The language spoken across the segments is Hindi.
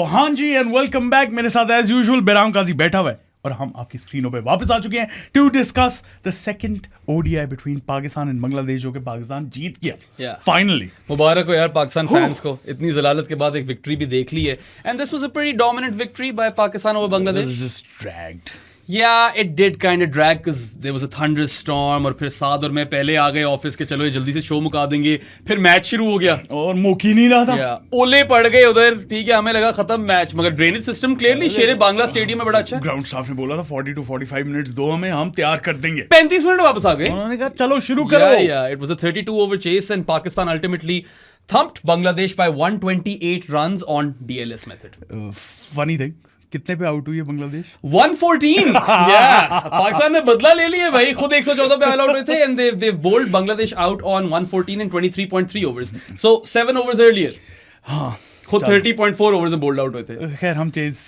हाँ जी एंड वेलकम बैक। मेरे साथ एज यूजुअल बेराम काजी बैठा हुआ है और हम आपकी स्क्रीनों पे वापस आ चुके हैं to discuss the second ODI between Pakistan and Bangladesh, जो कि पाकिस्तान जीत गया फाइनली। मुबारक हो यार पाकिस्तान फैंस को, इतनी जलालत के बाद एक विक्ट्री भी देख ली है। And this was a pretty dominant victory by Pakistan over Bangladesh. Just dragged. Yeah, it did kind of drag because there was a thunderstorm और फिर साद और मैं पहले आ गए ऑफिस के, चलो ये जल्दी से शो मुका देंगे, फिर मैच शुरू हो गया और मौकी नहीं रहा था। ओले पड़ गए उधर, ठीक है, हमें लगा खत्म मैच, मगर ड्रेनेज सिस्टम क्लियरली शेरे बांग्ला स्टेडियम में बड़ा अच्छा है। ग्राउंड स्टाफ ने बोला था 40 to 45 मिनट्स दो हमें, हम तैयार कर देंगे। 35 मिनट वापस आ गए, उन्होंने कहा चलो शुरू करो। It was a 32 over chase and Pakistan ultimately thumped Bangladesh by 128 runs on DLS method. Funny thing, कितने पे आउट हुई है बांग्लादेश? 114. पाकिस्तान ने बदला ले लिया भाई, खुद 114 पे ऑल आउट हुए थे and they've bowled Bangladesh out on 114 in 23.3 overs. So 7 overs earlier. हाँ, खुद 30.4 overs में bowled out हुए थे। खैर हम चेज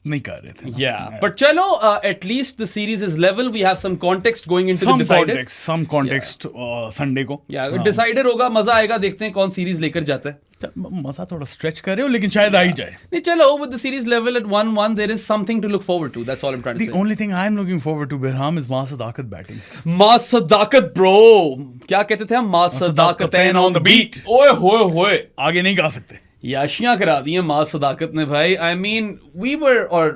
नहीं कर रहे थे। But चलो, at least the series is level. We have some context going into the decider. Some context Sunday को। Decider होगा, मजा आएगा, देखते हैं कौन सीरीज लेकर जाता है। मजा थोड़ा स्ट्रेच कर रहे हो लेकिन शायद आ ही जाए। नहीं चलो, with the series level at 1-1 there is something to look forward to. That's all I'm trying to say. The only thing I'm looking forward to Behram is Ma Sadakat batting. Ma Sadakat bro, क्या कहते थे हम? Ma Sadakatain on the beat. ओए होए होए, आगे नहीं गा सकते। याशियां करा दी हैं Ma Sadakat ने भाई। I mean, we were or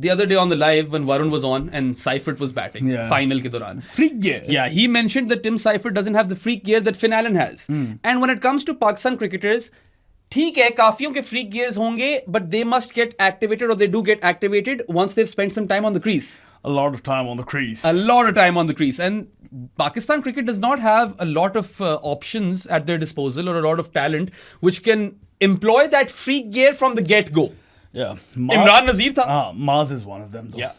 the other day on the live when Varun was on and Seifert was batting final के दौरान, freak gear. Yeah, he mentioned that Tim Seifert doesn't have the freak gear that Finn Allen has. And when it comes to Pakistan cricketers, ठीक है, काफियों के freak gears होंगे, but they must get activated, or they do get activated once they've spent some time on the crease. A lot of time on the crease. A lot of time on the crease. And Pakistan cricket does not have a lot of options at their disposal, or a lot of talent which can employ that freak gear from the get-go. Yeah. Imran Nazir था. Maz is one of them though. Yeah.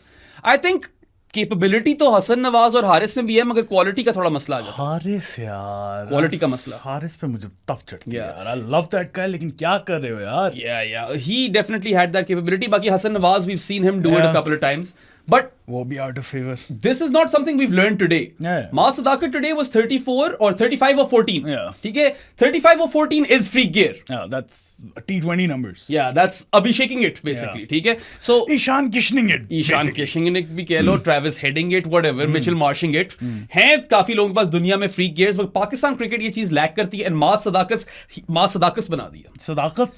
I think capability तो हसन नवाज और हारिस में भी है, मगर क्वालिटी का थोड़ा मसला आ जाता है। हारिस यार, क्वालिटी का मसला। हारिस पे मुझे टफ चढ़ती है यार। I love that guy, लेकिन क्या कर रहे हो यार? Yeah. He definitely had that capability. बाकी Hasan Nawaz, we've seen him do it a couple of times. But वो भी out of favor. This is not something we've learned today. Ma Sadakat today was 34 or 35 or 14. ठीक है, 35 or 14 is freak gear. Yeah, that's T20 numbers. Yeah, that's abhisheking it basically. ठीक है, so Ishan किशनिंग it. Ishan किशनिंग it भी कह लो, Travis heading it, whatever, Mitchell marshing it. हैं काफी लोगों के पास दुनिया में freak gears, मगर पाकिस्तान क्रिकेट ये चीज लैक करती है, and Ma Sadakat बना दिया। सदाकत।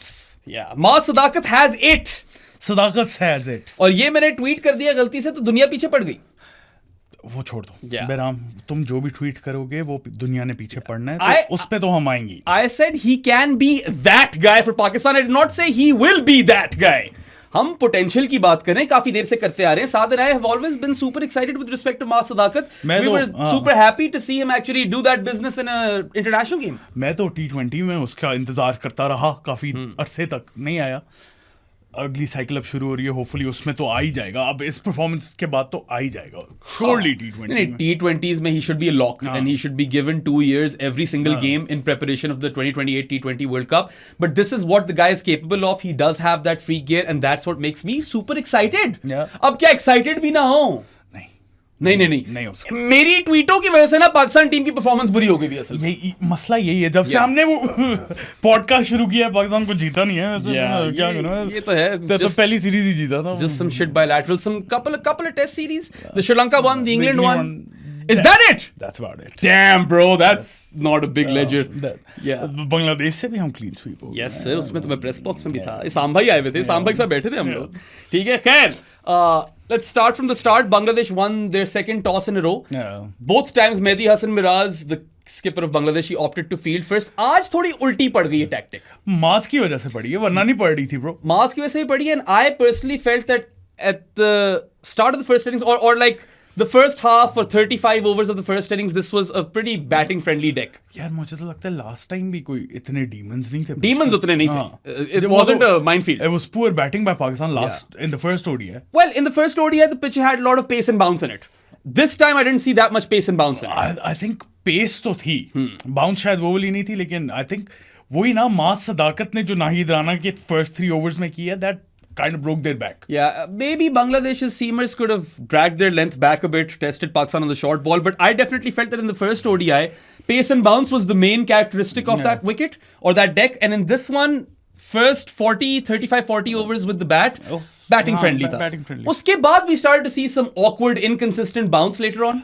Yeah, Ma Sadakat has it. Sadaqat has it. और ये मैंने ट्वीट कर दिया गलती से, तो दुनिया पीछे पड़ गई। वो छोड़ दो बेराम, तुम जो भी ट्वीट करोगे वो दुनिया ने पीछे पड़ना है, तो उस पे तो हम आएंगे। I said he can be that guy for Pakistan. I did not say he will be that guy. हम पोटेंशियल की बात करें, काफी देर से करते आ रहे हैं। साद and I have always been super excited with respect to Ma Sadakat. We were super happy to see him actually do that business in a international game. मैं तो T20 में उसका इंतजार करता रहा, काफी अरसे तक नहीं आया। अगली साइकिल अब शुरू हो रही है, होपफुली उसमें तो आ ही जाएगा। अब इस परफॉर्मेंस के बाद तो आ ही जाएगा श्योरली। T20s में he should be a lock and he should be given 2 years every single game in preparation of the 2028 T20 World Cup. But this is what the guy is capable of. He does have that free gear and that's what makes me super excited. अब क्या excited भी ना हो? नहीं हो सकता। मेरी ट्वीटों की वजह से ना पाकिस्तान टीम की परफॉर्मेंस बुरी हो गई थी। असल यही मसला यही है, जब से हमने वो पॉडकास्ट शुरू किया है पाकिस्तान को जीता नहीं है। क्या करूं, ये तो है, तो पहली सीरीज ही जीता था। Just some shit bilateral, some couple of test series. The Sri Lanka one, the England one. Is that it? That's about it. Damn bro, that's not a big ledger. Bangladesh से भी हम क्लीन स्वीप हो गए। Yes sir, उसमें तो मैं प्रेस बॉक्स में भी था। साम भाई आए हुए थे, साम भाई के साथ बैठे थे हम लोग। ठीक है, खैर, let's start from the start. Bangladesh won their second toss in a row. Both times Mehdi Hasan Miraz, the skipper of Bangladesh, he opted to field first. आज थोड़ी उल्टी पड़ गई है टैक्टिक। मास की वजह से पड़ी है, वरना नहीं पड़ रही थी ब्रो। मास की वजह से ही पड़ी है, and I personally felt that at the start of the first innings, or like the first half or 35 overs of the first innings, this was a pretty batting friendly deck. यार मुझे तो लगता है लास्ट टाइम भी कोई इतने demons नहीं थे। Demons उतने नहीं थे। It wasn't a minefield. It was poor batting by Pakistan in the first ODI. Well, in the first ODI, the pitch had a lot of pace and bounce in it. This time I didn't see that much pace and bounce in it. I think pace तो थी, bounce शायद वो वाली नहीं थी, लेकिन I think वही ना Ma Sadakat ने जो नाहिद राना के first 3 overs में किया, that kind of broke their back. Yeah, maybe Bangladesh's seamers could have dragged their length back a bit, tested Pakistan on the short ball, but I definitely felt that in the first ODI, pace and bounce was the main characteristic of that wicket or that deck, and in this one, first 35-40 overs with the bat, batting हाँ, friendly था. batting friendly. उसके बाद we started to see some awkward, inconsistent bounce later on.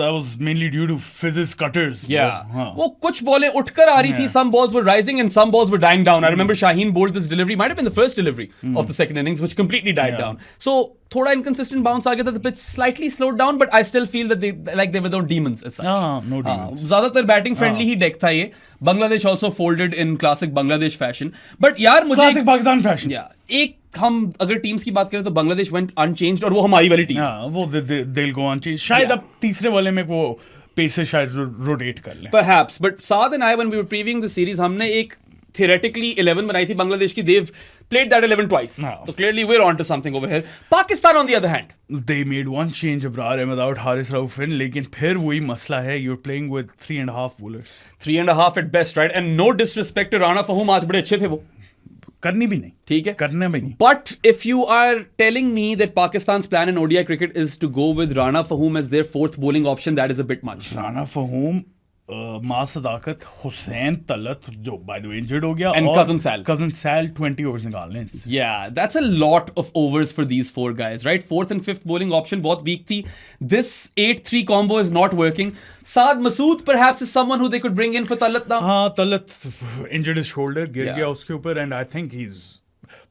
That was mainly due to Fizz's cutters. Yeah. हाँ. वो कुछ बॉलें उठकर आ रही थी. Yeah. Some balls were rising and some balls were dying down. I remember Shaheen bowled this delivery, might have been the first delivery of the second innings, which completely died Yeah. down. So थोड़ा inconsistent bounce आ गया था. The pitch slightly slowed down, but I still feel that they were no demons as such. No demons. ज्यादातर बैटिंग फ्रेंडली ही डेक था ये. Bangladesh also folded in classic Bangladesh fashion. But यार मुझे Classic Pakistan fashion. Yeah, एक हम अगर टीम्स की बात करें तो बांग्लादेश went unchanged और वो हमारी वाली टीम. हाँ, वो they'll go on change. शायद Yeah. अब तीसरे वाले में वो पेसर शायद रोटेट कर लें. Perhaps, but Saad and I, when we were previewing the series, हमने एक theoretically 11 बनाई थी बांग्लादेश की. They've played that 11 twice. No. So clearly we're onto something over here. Pakistan on the other hand. They made one change Abrar Ahmed out, Haris Rauf in, लेकिन फिर वही मसला है. You're playing with 3.5 bowlers. 3.5 at best, right? And no disrespect to Rana Fahum, आज बड़े अच्छे थे वो. करनी भी नहीं. ठीक है. करने भी नहीं. But if you are telling me that Pakistan's plan in ODI cricket is to go with Rana Fahum as their fourth bowling option, that is a bit much. Rana फहूम, मां सदाकत, हुसैन तलत जो बाय द वे इंजर्ड हो गया, And और Cousin Sal. 20 overs निकालने. Yeah, that's a lot of overs for these four guys, right? Fourth and fifth bowling option बहुत weak थी. This 8-3 combo is not working. Saad Masood perhaps is someone who they could bring in for Talat now. हाँ, तलत इंजर्ड हिज शोल्डर, गिर Yeah. गया उसके ऊपर, and I think he is,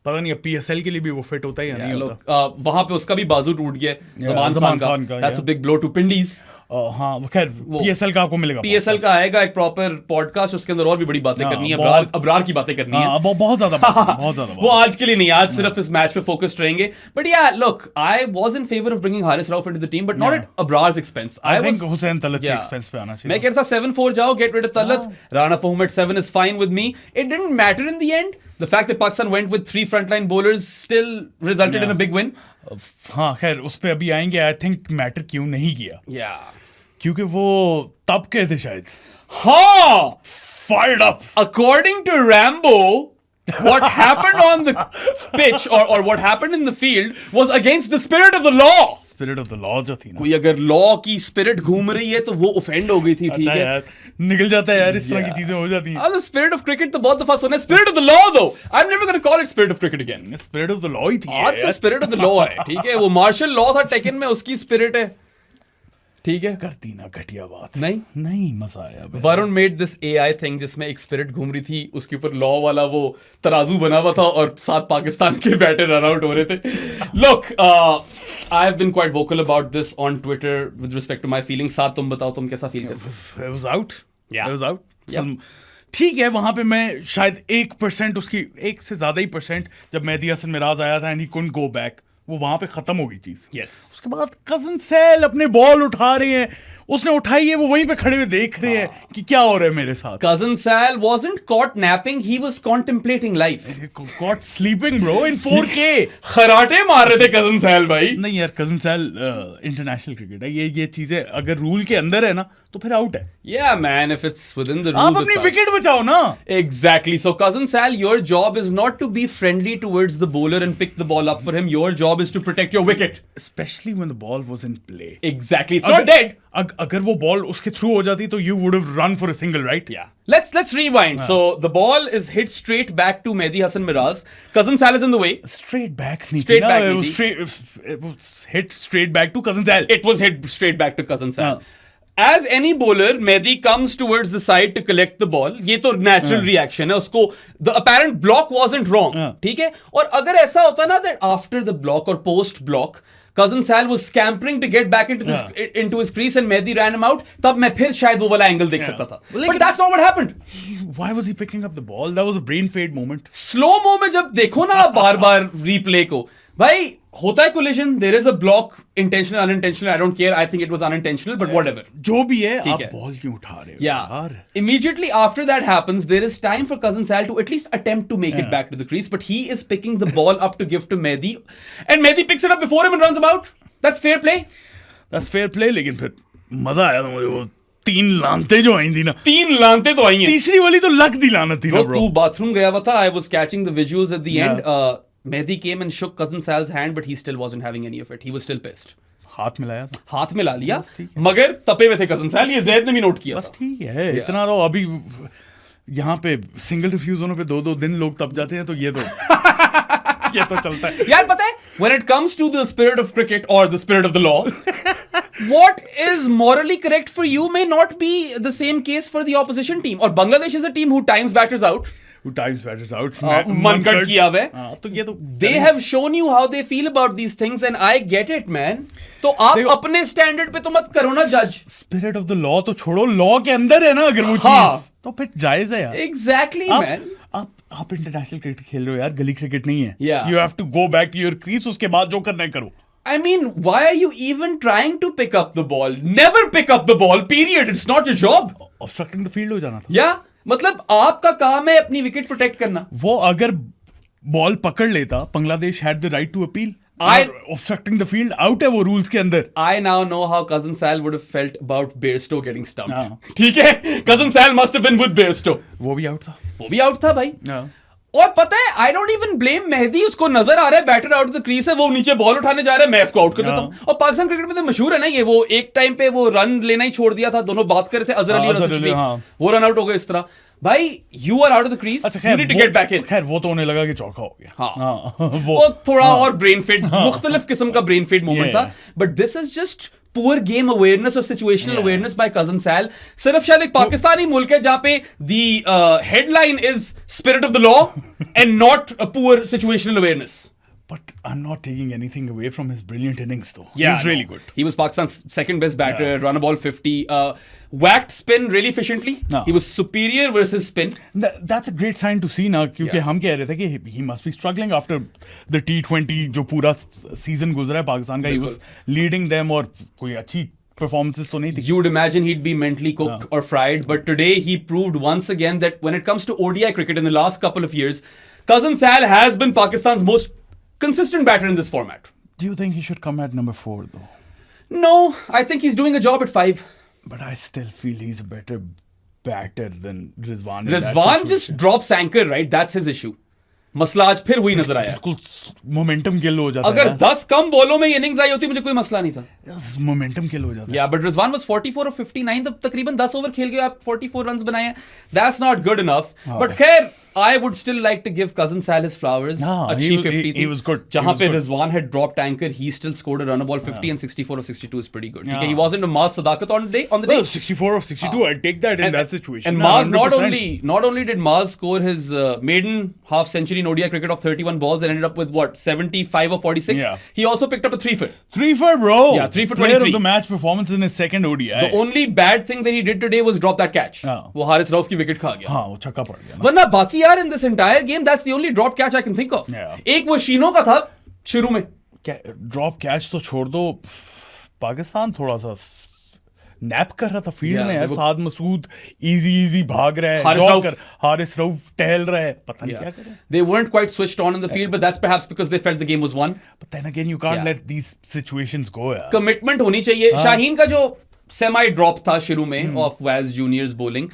पता नहीं अब PSL के लिए भी वो फिट होता है या नहीं Look, होता. वहां पे उसका भी बाजू टूट गया जमान Zaman खान Khan का. का, That's a yeah. big blow to Pindies. हाँ, खैर PSL का आपको मिलेगा. PSL का आएगा एक प्रॉपर पॉडकास्ट, उसके अंदर और भी बड़ी बातें हाँ, करनी है. बहुत- अबरार की बातें करनी है. हाँ, बहुत ज्यादा बहुत ज्यादा. वो आज के लिए नहीं, आज सिर्फ इस मैच पे फोकस्ड रहेंगे. But yeah look, I was in favour of bringing Haris Rauf into the team, but not at Abrar's expense. I think Hussain Talat के एक्सपेंस पे आना चाहिए. मैं कह रहा था 7-4 जाओ, get rid of Talat. Rana Faheem at 7 is fine with me. It didn't matter in the end. The fact that Pakistan went with 3 frontline bowlers still resulted in a big win. हाँ, खैर उस पे अभी आएंगे. आई थिंक मैटर क्यों नहीं किया, Yeah. क्योंकि वो तब कहे थे शायद हाँ! fired up. According to Rambo, what happened on the pitch or what happened in the field was against the spirit of the law. Spirit of the law जो थी ना. कोई अगर लॉ की स्पिरिट घूम रही है तो वो ऑफेंड हो गई थी. ठीक अच्छा है. यार, निकल जाता है यार, इस तरह Yeah. की चीजें हो जाती हैं. The spirit of cricket तो बहुत दफा सुना है. Spirit of the law though, I'm never going to call it spirit of cricket again. Spirit of the law ही थी आज से spirit of the law है. ठीक है, वो मार्शल लॉ था टेकन में, उसकी स्पिरिट है. ठीक है. करती ना घटिया बात. नहीं मजा आया बे. Varun made this AI thing जिसमें एक स्पिरिट घूम रही थी, उसके ऊपर लॉ वाला वो तराजू बना हुआ था और 7 पाकिस्तान के बैटर रन आउट हो रहे थे. Look, I have been quite vocal about this on Twitter with respect to my feelings. साथ तुम बताओ, तुम कैसा फील करते हो? I was out. Yeah. I was out. Yeah. ठीक है, वहां पे मैं शायद 1% उसकी, 1 से ज्यादा ही परसेंट, जब मेहदी हसन मिराज आया था and he couldn't go back, वो वहां पे खत्म हो गई चीज. Yes. उसके बाद कजन सैल अपने बॉल उठा रहे हैं, उसने उठाई है, वो वहीं पे खड़े हुए देख रहे हैं कि क्या हो रहा है मेरे साथ. Cousin Sal wasn't caught napping, he was contemplating life. Caught sleeping bro in 4K. खराटे मार रहे थे कजन सैल भाई. नहीं यार, कजन सैल इंटरनेशनल क्रिकेट है, ये चीजें अगर रूल के अंदर है ना तो फिर आउट है. Yeah man, if it's within the आप rules. अपनी it's out. विकेट बचाओ ना. Exactly. So cousin Sal, your job is not to be friendly towards the bowler and pick the ball up for him. Your job is to protect your wicket. Especially when the ball was in play. Exactly. It's not dead. अगर वो बॉल उसके थ्रू हो जाती तो you would have run for a single, right? Yeah. Let's rewind. So the ball is hit straight back to Mehdi Hasan Miraz. Cousin Sal is in the way. Straight back नहीं Straight थी ना, back it नहीं was थी. straight, it was hit straight back to Cousin Sal. It was hit straight back to cousin Sal. As any bowler, Mehdi comes towards the side to collect the ball. ये तो natural reaction है उसको. The apparent block wasn't wrong. ठीक है. और अगर ऐसा होता ना that after the block or post block, cousin Sal was scampering to get back into his crease and Mehdi ran him out, तब मैं फिर शायद वो वाला एंगल देख सकता था. But that's not what happened. Why was he picking up the ball? That was a brain fade moment. Slow mo में जब देखो ना आप बार-बार replay को, भाई होता है collision, there is a block, intentional, unintentional, I don't care, I think it was unintentional, but whatever. जो भी है, ठीक आप है. बॉल क्यों उठा रहे हो Yeah. यार? Immediately after that happens, there is time for cousin Sal to at least attempt to make it back to the crease, but he is picking the ball up to give to Mehdi, and Mehdi picks it up before him and runs him out. That's fair play. That's fair play, लेकिन फिर मजा आया था मुझे. वो 3 लानते जो आई थी ना, 3 लानते तो आई हैं. तीसरी वाली तो लक दी लानत थी ना Bro, bro. तू बाथरूम गया हुआ था. I was catching the visuals at the Yeah. end. Mehdi came and shook cousin Sal's hand, but he still wasn't having any of it. He was still pissed. हाथ मिलाया था. हाथ में ला लिया, बस ठीक मगर तपे हुए थे cousin Sal. ये जैद ने भी नोट किया बस था. ठीक है, इतना तो अभी यहाँ पे सिंगल रिफ्यूज होने पे 2-2 दिन लोग तब जाते हैं, तो ये तो ये तो चलता है यार पता है, when it comes to the spirit of cricket or the spirit of the law, what is morally correct for you may not be the same case for the opposition team. और Bangladesh is a team who times batters out. Who times batters out. Mankad किया हुआ है. हाँ, तो ये तो They have shown you how they feel about these things and I get it, man. तो आप देखो, अपने स्टैंडर्ड पे तो मत करो ना जज. स्पिरिट ऑफ द लॉ तो छोड़ो, लॉ के अंदर है ना अगर वो हाँ. चीज, तो फिर जायज है यार. Exactly, man. आप इंटरनेशनल क्रिकेट खेल रहे हो यार, गली क्रिकेट नहीं है. Yeah. You have to go back to your crease, उसके बाद जो करना है करो. I mean, why are you even trying to pick up the ball? Never pick up the ball, period. It's not your job. Obstructing the field हो जाना था. Yeah. मतलब आपका काम है अपनी विकेट प्रोटेक्ट करना. वो अगर बॉल पकड़ लेता, Bangladesh had the right to appeal. Obstructing the field out है वो रूल्स के अंदर. I now know how Cousin Sal would have felt about Bairstow getting stumped. हाँ. ठीक है? Cousin Sal must have been with Bairstow. वो भी आउट था. वो भी आउट था भाई. हाँ. और पता है, I don't even blame Mehdi. उसको नजर आ रहा है बैटर आउट द क्रीज है, वो नीचे बॉल उठाने जा रहा है, मैं इसको आउट कर देता हूं. और पाकिस्तान क्रिकेट में तो मशहूर है ना ये, वो एक टाइम पे वो रन लेना ही छोड़ दिया था. दोनों बात कर रहे थे, अजहर अली और अजहर असद अली, शफीक. हाँ. वो रन आउट हो गए इस तरह. भाई you are out of the crease, you need to get back in. खैर वो तो उन्हें लगा कि चौका हो गया. हाँ. वो थोड़ा और ब्रेन फेड, मुख्तलिफ किस्म का ब्रेन फेड मोमेंट था. But this is just poor game awareness or situational awareness by Cousin Sal. सिर्फ शायद एक पाकिस्तानी मुल्क है जहां पे the headline is spirit of the law and not a poor situational awareness. But I'm not taking anything away from his brilliant innings though. Yeah, he was really good. He was Pakistan's second best batter, run a ball 50, whacked spin really efficiently. No. He was superior versus spin. That's a great sign to see now, क्योंकि हम कह रहे थे कि he must be struggling after the T20 जो पूरा season गुजरा है पाकिस्तान का. He was leading them और कोई अच्छी performances तो नहीं थी. You'd imagine he'd be mentally cooked or fried, but today he proved once again that when it comes to ODI cricket in the last couple of years, Cousin Sal has been Pakistan's most consistent batter in this format. Do you think he should come at number 4 though? No, I think he's doing a job at 5. But I still feel he's a better batter than Rizwan. in that Rizwan situation. just drops anchor, right? That's his issue. मसला आज फिर वही नजर आया. बिल्कुल मोमेंटम किल हो जाता है. अगर 10 कम बॉलों में इनिंग्स आई होती मुझे कोई मसला नहीं था. मोमेंटम किल हो जाता है. Yeah, but Rizwan was 44 or 59, तब तकरीबन 10 ओवर खेल गए, आप 44 रन्स बनाए हैं. That's not good enough. But खैर, I would still like to give Cousin Sal his flowers. हाँ, अच्छी 50 थी. he was good. जहाँ He was पे good. Rizwan had dropped anchor, he still scored a run ball 50 and 64 of 62 is pretty good. ठीक है, he wasn't a Maz Sadakat on the day. Well, 64 of 62, I'll take that in that situation. And Maz 100%. not only did Maz score his maiden half century in ODI cricket of 31 balls and ended up with what, 75 or 46. Yeah. He also picked up a 3 for. 3 for, bro. Yeah, 3 for Player 23. of the match performance in his second ODI. The only bad thing that he did today was drop that catch. हाँ. वो हारिस रऊफ की विकेट खा गया. हाँ, वो छक्का पड़ गया ना. वरना बाकी यार in this entire game that's the only drop catch I can think of. Yeah. एक वो शीनो का था शुरू में. ड्रॉप कैच तो छोड़ दो, पाकिस्तान थोड़ा सा नैप कर रहा था फील्ड में यार. साद मसूद इजी भाग रहा है, हारिस रऊफ टहल रहा है, पता नहीं क्या कर रहे हैं. They weren't quite switched on in the field, but that's perhaps because they felt the game was won. But then again, you can't let these situations go यार. Commitment होनी चाहिए. शाहीन का जो सेमी ड्रॉप था शुरू में ऑफ वैज जूनियर्स बॉलिंग,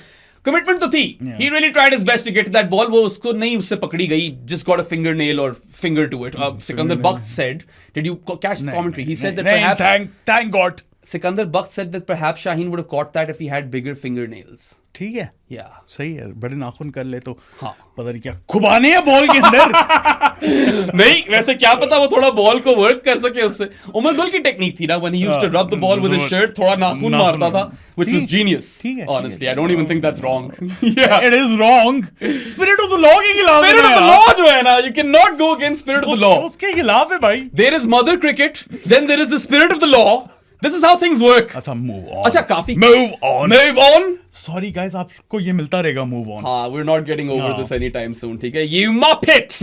कमिटमेंट तो थी. He really tried his best to get to that ball. वो उसको नहीं, उससे पकड़ी गई. Just got a fingernail or finger to it. Sikandar Bakht said, did you catch the commentary? He said that perhaps thank God. Sikandar Bakht said that perhaps Shaheen would have caught that if he had bigger fingernails. ठीक है. Yeah. सही है. बड़े नाखून कर ले तो हाँ. पता नहीं क्या खुबाने हैं बॉल के अंदर. नहीं, वैसे क्या पता वो थोड़ा बॉल को वर्क कर सके उससे. उमर गुल की टेक्निक थी ना, when he used to rub the ball with his shirt, थोड़ा नाखून मारता था, which was genius. Honestly, I don't even think that's wrong. Yeah. It is wrong. Spirit of the law के खिलाफ है. Spirit of the law जो है ना, you cannot go against spirit of the law. उसके खिलाफ है भाई. There is mother cricket, then there is the spirit of the law. This is how things work. अच्छा, move on. अच्छा, काफी. Move on. Sorry guys, आपको ये मिलता रहेगा move on. हाँ, we're not getting over this anytime soon. ठीक है, you muppet.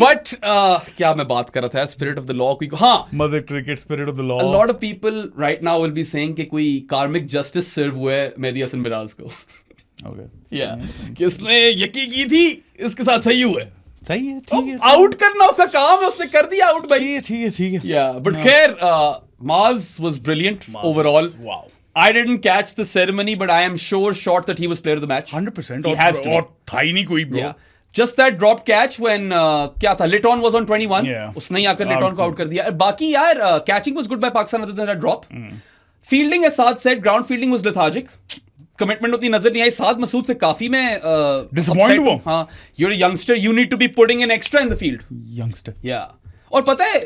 But क्या मैं बात कर रहा था, spirit of the law कोई, हाँ. Mother cricket, spirit of the law. A lot of people right now will be saying कि कोई karmic justice serve हुआ है मेहदी हसन मिराज को. Okay. Yeah. किसने यकी की थी, इसके साथ सही हुआ है. सही है, ठीक है. आउट करना उसका काम है, उसने कर दिया आउट भाई. ठीक है. Yeah, but खैर, Maz was brilliant overall. Wow. I didn't catch the ceremony, but I am short that he was player of the match. 100%. He has to. और था ही नहीं कोई bro. Yeah. Just that drop catch when क्या था, Litton was on 21. Yeah. उसने ही आकर Litton को आउट कर दिया. बाकी यार catching was good by Pakistan other than that drop. Fielding, as Saad said, ground fielding was lethargic. Commitment उतनी नजर नहीं आई। साद मसूद से काफी मैं Disappointed हुआ। हाँ, you're a youngster, you need to be putting in extra in the field. Youngster Yeah. और पता है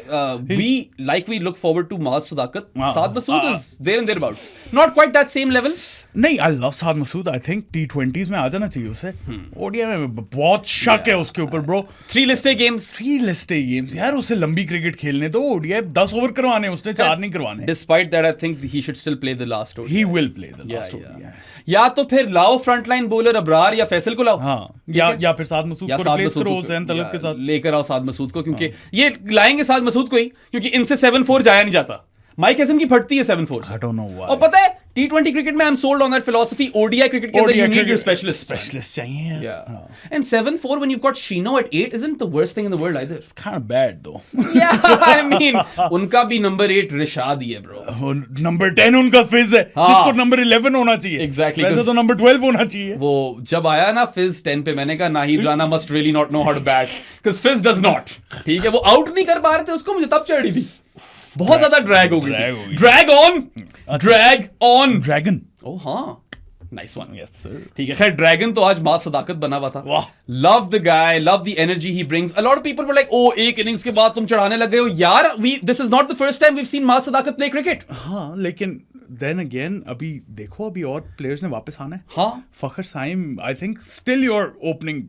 we look forward to Maaz Sadakat. Saad Masood is there and thereabouts. Not quite that same level. नहीं, I love Saad Masood. I think T20s में आ जाना चाहिए उसे। ओडीआई में बहुत शक है उसके ऊपर bro. 3 listed games. 3 listed games यार, उसे लंबी क्रिकेट खेलने दो। ओडीआई 10 ओवर करवाने, उसने 4 नहीं करवाने। Despite that, I think he should still play the last ODI. He will play the Yeah, last yeah. ODI. या तो फिर लाओ फ्रंटलाइन बॉलर अबरार या फैसल को लाओ। हाँ, या फिर साद मसूद या को साद रिप्लेस मसूद करो को हुसैन तलत के साथ। लेकर आओ साद मसूद को, क्योंकि ये लाएंगे साद मसूद को ही, क्योंकि इनसे 7-4 जाया नहीं जाता। माइक हैसन की फटती है 7-4 से। I don't know why. और पता है T20 क्रिकेट में I am sold on that philosophy. ODI cricket के अंदर यू नीड योर स्पेशलिस्ट चाहिए। Yeah. And 7-4 when you've got Shino at 8 isn't the worst thing in the world either. Kind of bad though. Yeah, I mean, उनका भी नंबर 8 रिशाद ही है bro. नंबर 10 उनका फिज है, हाँ। जिसको नंबर 11 होना चाहिए। Exactly, वैसे तो नंबर 12 होना चाहिए। वो जब आया ना फिज 10 पे, मैंने कहा Nahid Rana must really not know how to bat because Fizz does not. ठीक है, वो आउट नहीं कर पा रहे थे उसको, मुझे तब चढ़ी थी। बहुत ज्यादा ड्रैग हो गई थी। Drag on dragon. ओह हाँ, नाइस वन। Yes sir. ठीक है, खैर ड्रैगन तो आज मास सदाकत बना हुआ था। वाह। Love the guy, love the energy he brings. A lot of people were like, oh एक इनिंग्स के बाद तुम चढ़ाने लग गए हो यार। This is not the first time we have seen Maaz Sadaqat play cricket. हाँ, लेकिन देन अगेन अभी देखो, अभी और प्लेयर्स ने वापस आना है। हाँ, Fakhar Saim I think still your opening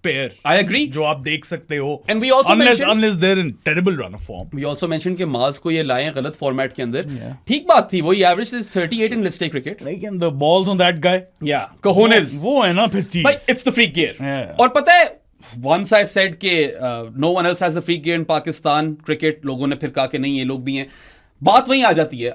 pair. I agree. जो आप देख सकते हो। And we also mentioned- unless they're in terrible run of form. We also mention कि मास को ये लाए गलत फॉर्मेट के अंदर। Yeah. ठीक बात थी, वही average is 38 in list cricket. लेकिन the balls on that guy, या cojones, वो है ना फिर चीज। भाई it's the freak gear. Yeah. और पता है once I said कि no one else has the freak gear in Pakistan cricket, लोगों ने फिर कहा कि नहीं ये लोग भी हैं। बात वहीं आ जाती है,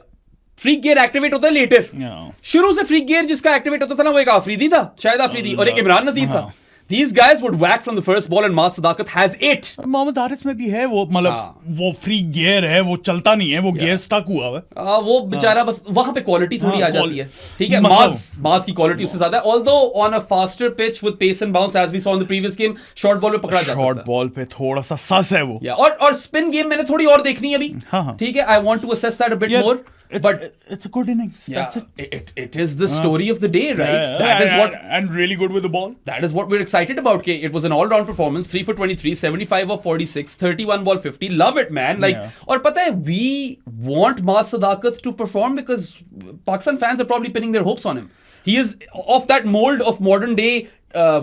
फ्रीक गियर एक्टिवेट होता है लेटर। Yeah. शुरू से फ्रीक गियर जिसका एक्टिवेट होता था ना, वो एक आफरीदी था, शायद आफरीदी, और एक इमरान नजीर था। These guys would whack from the first ball and Maaz Sadakat has 8. Mohammad Haris में भी है वो, मतलब वो फ्री गियर है, वो चलता नहीं है, वो गियर स्टक हुआ है। वो बेचारा बस वहां पे क्वालिटी थोड़ी आ जाती है। ठीक है, मास की क्वालिटी उससे ज्यादा है। Although on a faster pitch with pace and bounce as we saw in the previous game, short ball पे पकड़ा जा सकता है। शॉर्ट बॉल पे थोड़ा सा सस है वो। और स्पिन गेम मैंने थोड़ी और देखनी है अभी। ठीक है, I want to assess that a bit more. But it's a good innings. That's it is the story of the day, right? That is what, and really good with the ball. that is what we're excited about. It was an all-round performance, 3 for 23, 75 of 46, 31 ball 50. Love it, man. Like, और पता है, we want Maaz Sadakat to perform because Pakistan fans are probably pinning their hopes on him. He is of that mold of modern day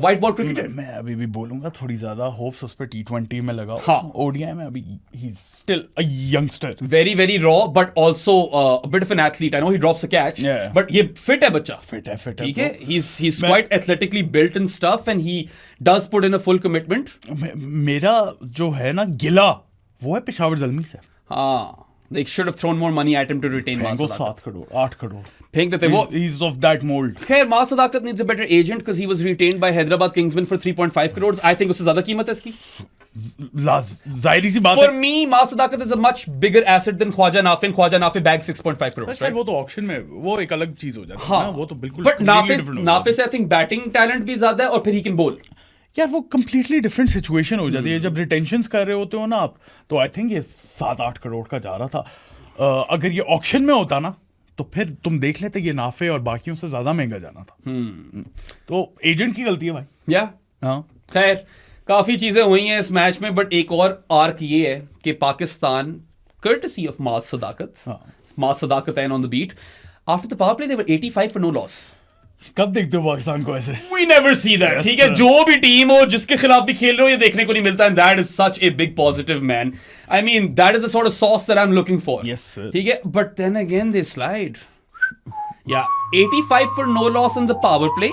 white ball cricketer. मैं अभी भी बोलूंगा थोड़ी ज्यादा होप्स उस पे T20 में लगाओ। हाँ। ओडीआई में अभी he's still a youngster. Very, very raw, but also a bit of an athlete. I know he drops a catch, Yeah. but ये fit है बच्चा। Fit है ठीक है, he's quite athletically built and stuff, and he does put in a full commitment. मेरा जो है ना गिला, वो है पेशावर ज़ल्मी से। हाँ, they should have thrown more money at him to retain Maaz वो Sadakat. 7 करोड़ 8 करोड़ फेंक देते वो। he's of that mold. खैर, Maaz Sadakat needs a better agent because he was retained by Hyderabad Kingsmen for 3.5 crores. I think उससे ज्यादा कीमत है इसकी। जाहिर सी बात For है। me, Maaz Sadakat is a much bigger asset than Khwaja Nafi, and Khwaja Nafi bagged 6.5 crores, शायद right? वो तो ऑक्शन में वो एक अलग चीज हो जाती है हाँ, ना, वो तो बिल्कुल But completely different हो Nafi से I think batting talent भी ज्यादा है, और फिर he can bowl. यार वो कंप्लीटली डिफरेंट सिचुएशन हो जाती है जब रिटेंशंस कर रहे होते हो ना आप। तो आई थिंक ये 7-8 करोड़ का जा रहा था। अगर ये ऑक्शन में होता ना, तो फिर तुम देख लेते ये नाफे और बाकियों से ज्यादा महंगा जाना था। तो एजेंट की गलती है भाई। Yeah. हाँ, खैर, काफी चीजें हुई हैं इस मैच में, बट एक और आर्क ये है कि Pakistan, courtesy of Maaz Sadakat, Maaz Sadakat and on the beat, after the power play they were 85 for no loss. कब देखते हो पाकिस्तान को ऐसे? We never see that. Yes, ठीक है, sir. जो भी टीम हो जिसके खिलाफ भी खेल रहे हो, ये देखने को नहीं मिलता, and that is such a big positive, man. I mean, that is the sort of sauce that I'm looking for. Yes, sir. ठीक है, but then again they slide. Yeah, 85 for no loss in the power play.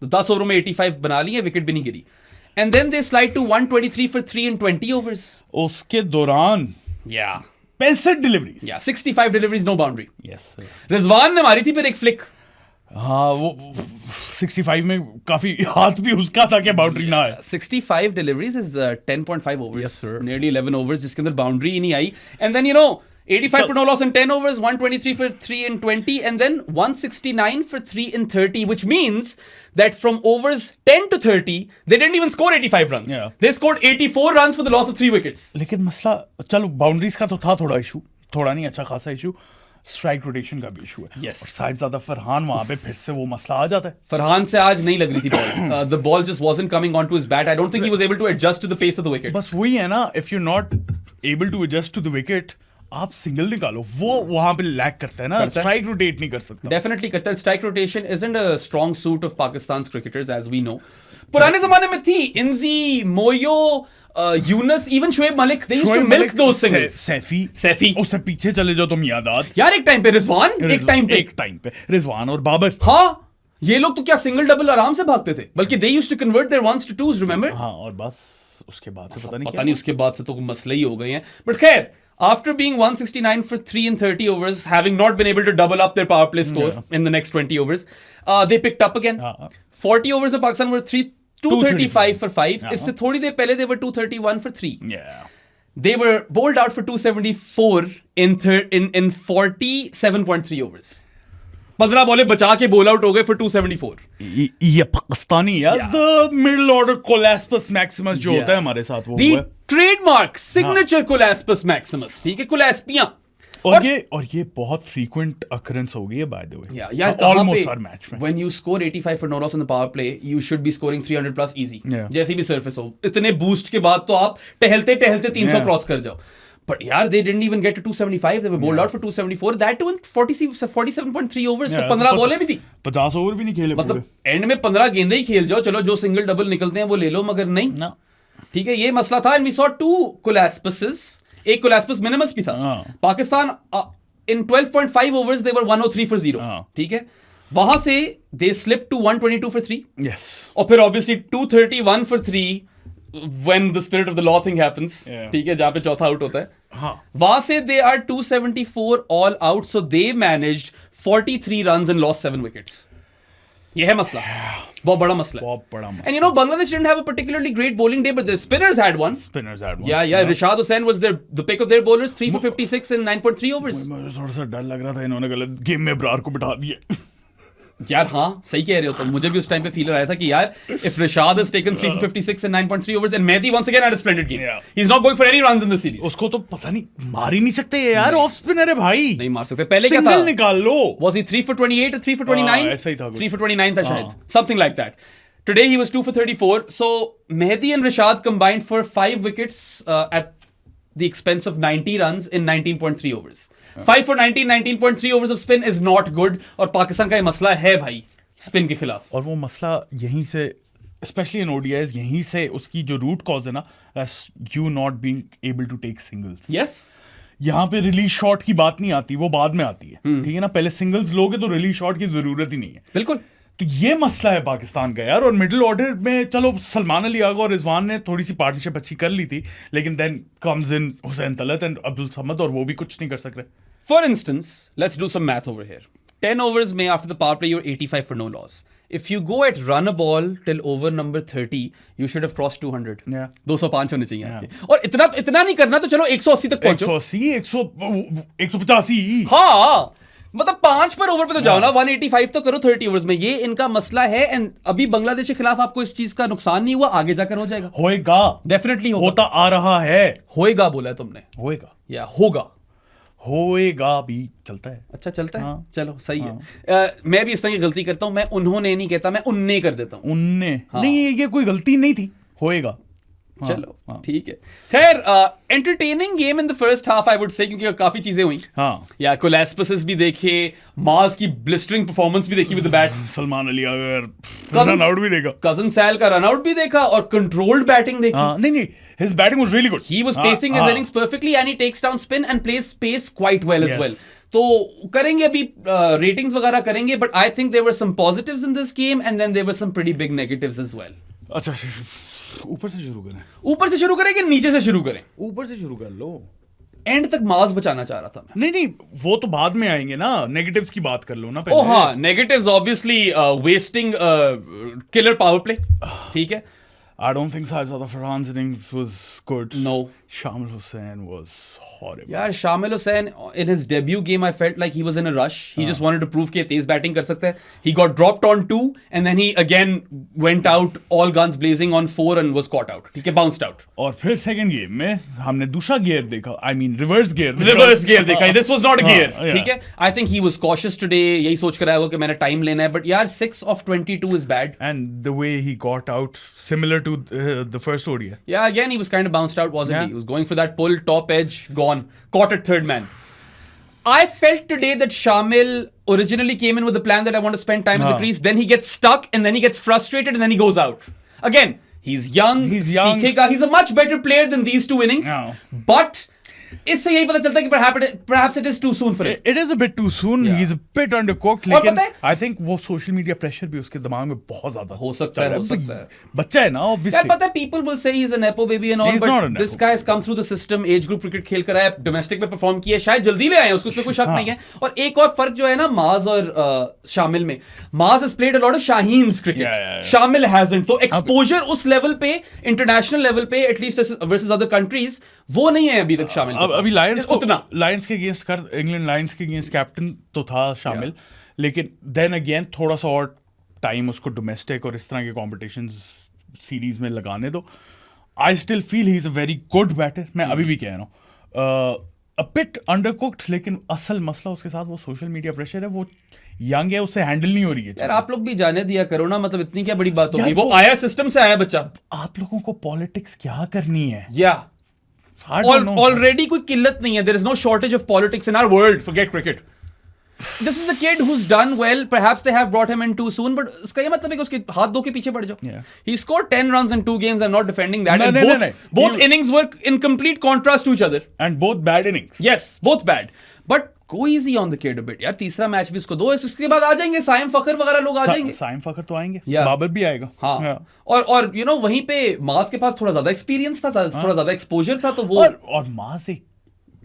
तो 10 ओवरों में 85 बना लिए, विकेट भी नहीं गिरी. And then they slide to 123 for 3 in 20 overs. उसके दौरान Yeah. 65 deliveries. Yeah, 65 deliveries, no boundary. Yes sir. Rizwan ने मारी थी फिर एक फ्लिक। हाँ, वो 65 में काफी हाथ भी उसका था कि बाउंड्री ना है। 65 deliveries is 10.5 overs. Yes, sir. Nearly 11 overs जिसके अंदर बाउंड्री ही नहीं आई. And then 85 for no loss in 10 overs, 123 for 3 in 20, and then 169 for 3 in 30, which means that from overs 10 to 30, they didn't even score 85 runs. Yeah. They scored 84 runs for the loss of 3 wickets. लेकिन मसला, चलो बाउंड्रीज का तो था थोड़ा इशू, थोड़ा नहीं अच्छा खासा इशू। स्ट्राइक रोटेशन का भी इशू है। Yes. और साहिबजादा फरहान वहां पे फिर से वो मसला आ जाता है। फरहान से आज नहीं लग रही थी ball, the ball just wasn't coming on to his bat. I don't think he was able to adjust to the pace of the wicket. बस वही है ना, if you not able to adjust to the wicket, आप सिंगल निकालो, वो वहां पे लैग करता है ना, स्ट्राइक रोटेट नहीं कर सकता। डेफिनेटली करता है। Strike rotation isn't a strong suit of Pakistan cricketers as we know. पुराने जमाने में थी, Inzi, Moyo, Younis, even Shoaib Malik, they used to milk those singles. Saifi उससे पीछे चले जाओ तो मियादाद यार, एक टाइम पे रिजवान, एक टाइम पे रिजवान और बाबर। हाँ, ये लोग तो क्या सिंगल डबल आराम से भागते थे, बल्कि they used to convert their ones to twos, remember? हाँ, और बस उसके बाद से पता नहीं उसके बाद से तो मसले ही हो गए हैं। बट खैर, after being 169 for 3 in 30 overs, having not been able to double up their power play score in the next 20 overs, they picked up again. 40 overs of Pakistan were 235 for 5. इससे थोड़ी देर पहले they were 231 for 3. Yeah. They were bowled out for 274 in 47.3 overs. 15 बॉलें बचा के बोल आउट हो गए for 274. ये पाकिस्तानी यार, the middle order Colaspus Maximus जो होता है हमारे साथ, वो The trademark signature Colaspus Maximus, ठीक है, कोलास्पियां। और ये बहुत frequent occurrence हो गई है, by the way. यार almost हर मैच में। When you score 85 for no loss in the power play, you should be scoring 300 plus easy. जैसी भी surface हो, इतने boost के बाद तो आप टहलते 300 क्रॉस कर जाओ। But यार, they didn't even get to 275. They were bowled out for 274. That too in 47.3 overs. तो 15 बॉलें भी थी। 50 ओवर भी नहीं खेले, मतलब एंड में 15 गेंदें ही खेल जाओ, चलो जो सिंगल डबल निकलते हैं वो ले लो, मगर नहीं। ठीक है, ये मसला था। एंड वी सॉ 2 कोलास्पसेस, एक कोलास्पस मिनिमस भी था। पाकिस्तान इन 12.5 ओवर्स दे वर 103 for 0। ठीक है, वहां से दे स्लिप टू 122 for 3। Yes. और फिर obviously 231 for 3 when the spirit of the law thing happens, ठीक है, जहां पे चौथा आउट होता है। वहां से they are 274 all out, so they managed 43 runs and lost 7 wickets. ये है मसला, बहुत बड़ा मसला। And you know, Bangladesh didn't have a particularly great bowling day, but their spinners had one. Yeah. Rashad Hussain was the pick of their bowlers, 3 for 56 in 9.3 overs. मुझे थोड़ा सा डर लग रहा था, इन्होंने गलत गेम में ब्रार को बिठा दिया। यार हाँ, सही कह रहे हो। तो मुझे भी उस टाइम पे फील आया था कि यार, if Rashad has taken 3 for 56 in 9.3 overs and Mehdi once again had a splendid game. He's not going for any runs in the series. उसको तो पता नहीं, मार ही नहीं सकते यार, ऑफ स्पिनर है भाई, नहीं मार सकते। पहले क्या था, सिंगल निकाल लो। Was he 3 for 28 or 3 for 29? ऐसा ही था, 3 for 29 था शायद, something like that. Today he was 2 for 34. So Mehdi and Rashad combined for 5 wickets at the expense of 90 runs in 19.3 overs. 5 for 19.3 overs of spin is not good. और पाकिस्तान का ये मसला है भाई, स्पिन के खिलाफ। और वो मसला यहीं से, स्पेशली इन ओडीआईज, यहीं से उसकी जो रूट कॉज है ना, you not being able to take singles. Yes, यहाँ पे रिलीज शॉट की बात नहीं आती, वो बाद में आती है। ठीक है ना, पहले सिंगल्स लोगे तो रिलीज शॉट की जरूरत ही नहीं है। बिल्कुल। तो ये मसला है पाकिस्तान का यार। और मिडिल ऑर्डर में चलो सलमान अली आगा और रिजवान ने थोड़ी सी पार्टनरशिप अच्छी कर ली थी, लेकिन then comes in Hussain Talat and Abdul Samad, और वो भी कुछ नहीं कर सक रहे। For instance, let's do some math over here. 10 overs में after the power play you're 85 for no loss. If you go at run a ball till over number 30, you should have crossed 200. 205 होने चाहिए आपके। और इतना नहीं करना तो चलो 180 तक पहुंचो। 180, 185। हाँ, मतलब 5 पर ओवर पे तो जाओ ना, 185 तो करो 30 ओवर्स में। ये इनका मसला है। एंड अभी बांग्लादेश के खिलाफ आपको इस चीज का नुकसान नहीं हुआ, आगे जाकर हो जाएगा। होएगा, डेफिनेटली होता आ रहा है। होएगा बोला है तुमने, होएगा या होगा, होएगा भी चलता है। अच्छा चलता है। चलो सही है। मैं भी इस तरह की गलती करता हूं। मैं उन्होंने नहीं कहता, मैं उनने कर देता हूं। उनने नहीं, ये कोई गलती नहीं थी, होएगा। चलो ठीक है। खैर, entertaining game in the first half I would say, क्योंकि काफी चीजें हुई। या कोलास्पसेस भी देखे, माज की ब्लिस्टरिंग परफॉर्मेंस भी देखी with the bat, Salman Ali अगर रन आउट भी देखा, कजन सैल का रन आउट भी देखा, और कंट्रोल्ड बैटिंग देखी। नहीं, his batting was really good. He was pacing his innings perfectly and he takes down spin and plays pace quite well as well. तो करेंगे अभी रेटिंग्स वगैरह करेंगे, but I think there were some positives in this game and then there were some pretty big negatives as well. अच्छा, ऊपर से शुरू करें? ऊपर से शुरू करें कि नीचे से शुरू करें? ऊपर से शुरू कर लो। एंड तक मास बचाना चाह रहा था मैं। नहीं, वो तो बाद में आएंगे ना, नेगेटिव्स की बात कर लो ना पहले। हाँ, negatives obviously wasting killer power play, ठीक है। I don't think Saifzada Farhan's innings was good. No. Shamil Hussain was horrible. यार Shamil Hussain in his debut game I felt like he was in a rush. He just wanted to prove कि तेज बैटिंग कर सकता है. He got dropped on 2 and then he again went out all guns blazing on 4 and was caught out. ठीक है, bounced out. और फिर सेकंड गेम में हमने दूसरा गियर देखा. I mean reverse gear. Reverse gear देखा. This was not a gear. yeah. ठीक है. I think he was cautious today. यही सोच कर आया होगा कि मैंने टाइम लेना है. But यार 6 of 22 is bad. And the way he got out, similar to the first ODI. Yeah, again he was kind of bounced out, wasn't Yeah. he? He was going for that pull, top edge, gone, caught at third man. I felt today that Shamil originally came in with the plan that I want to spend time in the crease. Then he gets stuck, and then he gets frustrated, and then he goes out. Again, he's young. सीखेगा. He's a much better player than these two innings. Yeah. But इससे यही पता चलता है कि perhaps it is too soon for him. It is a bit too soon. Yeah. He's a bit undercooked. और लेकिन पता है? I think वो social media pressure भी उसके दिमाग में बहुत ज्यादा हो सकता है, हो सकता है. बच्चा है ना, यार obviously. पता है, people will say he's a nepo baby and all, He's not a but nepo this guy has come through the system, age group cricket खेल कर आया, domestic में perform किया, शायद जल्दी ले आए हैं, उसमें कोई शक नहीं है. और एक और फर्क जो है ना माज और शामिल में, माज has played a lot of Shaheen's cricket. Yeah. शामिल hasn't. तो exposure उस level पे, international level पे, at least versus other countries, वो नहीं है अभी तक शामिल. अभी लायंस उतना लायंस के अगेंस्ट इंग्लैंड लायंस के अगेंस्ट कैप्टन तो था शामिल, लेकिन देन अगेन थोड़ा सा और टाइम उसको डोमेस्टिक और इस तरह के कॉम्पिटिशन्स सीरीज में लगाने दो. I still feel he is a very good batter. मैं अभी भी कह रहा हूँ अ बिट अंडरकुक्ड, लेकिन असल मसला उसके साथ वो सोशल मीडिया प्रेशर है. वो यंग है, उससे हैंडल नहीं हो रही है. यार आप लोग भी जाने दिया करो ना, मतलब इतनी क्या बड़ी बात होगी. यार वो आया सिस्टम से आया बच्चा. आप लोगों को पॉलिटिक्स क्या करनी है? या I don't know. Already कोई किल्लत नहीं है. There is no shortage of politics in our world. Forget cricket. This is a kid who's done well. Perhaps they have brought him in too soon, but इसका ये मतलब है कि उसके हाथ धो के पीछे पड़ जाओ. Yeah. He scored 10 runs in 2 games. I'm not defending that. No, And no, no. both innings were in complete contrast to each other. And both bad innings. Yes, both bad. But go easy on the kid a bit. यार तीसरा मैच भी इसको दो. उसके बाद आ जाएंगे साइम फखर वगैरह लोग आ जाएंगे. साइम फखर तो आएंगे. Yeah. बाबर भी आएगा. हाँ. Yeah. और you know वहीं पे मास के पास थोड़ा ज्यादा एक्सपीरियंस था, थोड़ा ज्यादा एक्सपोजर था, तो वो और मां से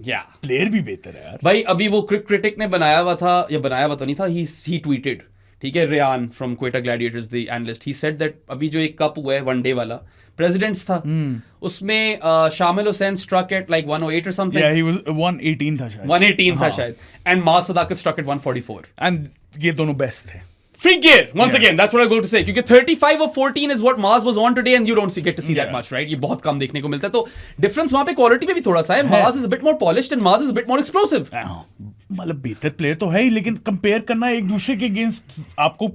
या प्लेयर भी बेहतर है यार. भाई अभी वो क्रिटिक ने बनाया हुआ था, या बनाया हुआ तो नहीं था, ही ट्वीटेड, ठीक है, Riyan from Quetta Gladiators the analyst, he said that अभी जो एक कप हुआ है वनडे वाला प्रेसिडेंट्स था, उसमें शामिल Hussain struck at like 108 or something. Yeah, he was 118 था शायद. 118 था शायद, and Maaz Sadaqat struck at 144. And ये दोनों बेस्ट थे. Free gear, once again, that's what I go to say. क्योंकि 35 or 14 is what Maz was on today, and you don't get to see that much, right? ये बहुत कम देखने को मिलता है. तो difference वहाँ पे quality में भी थोड़ा सा है. Maz is a bit more polished and Maz is a bit more explosive. मतलब बेहतर प्लेयर तो है ही, लेकिन कंपेयर करना एक दूसरे के अगेंस्ट आपको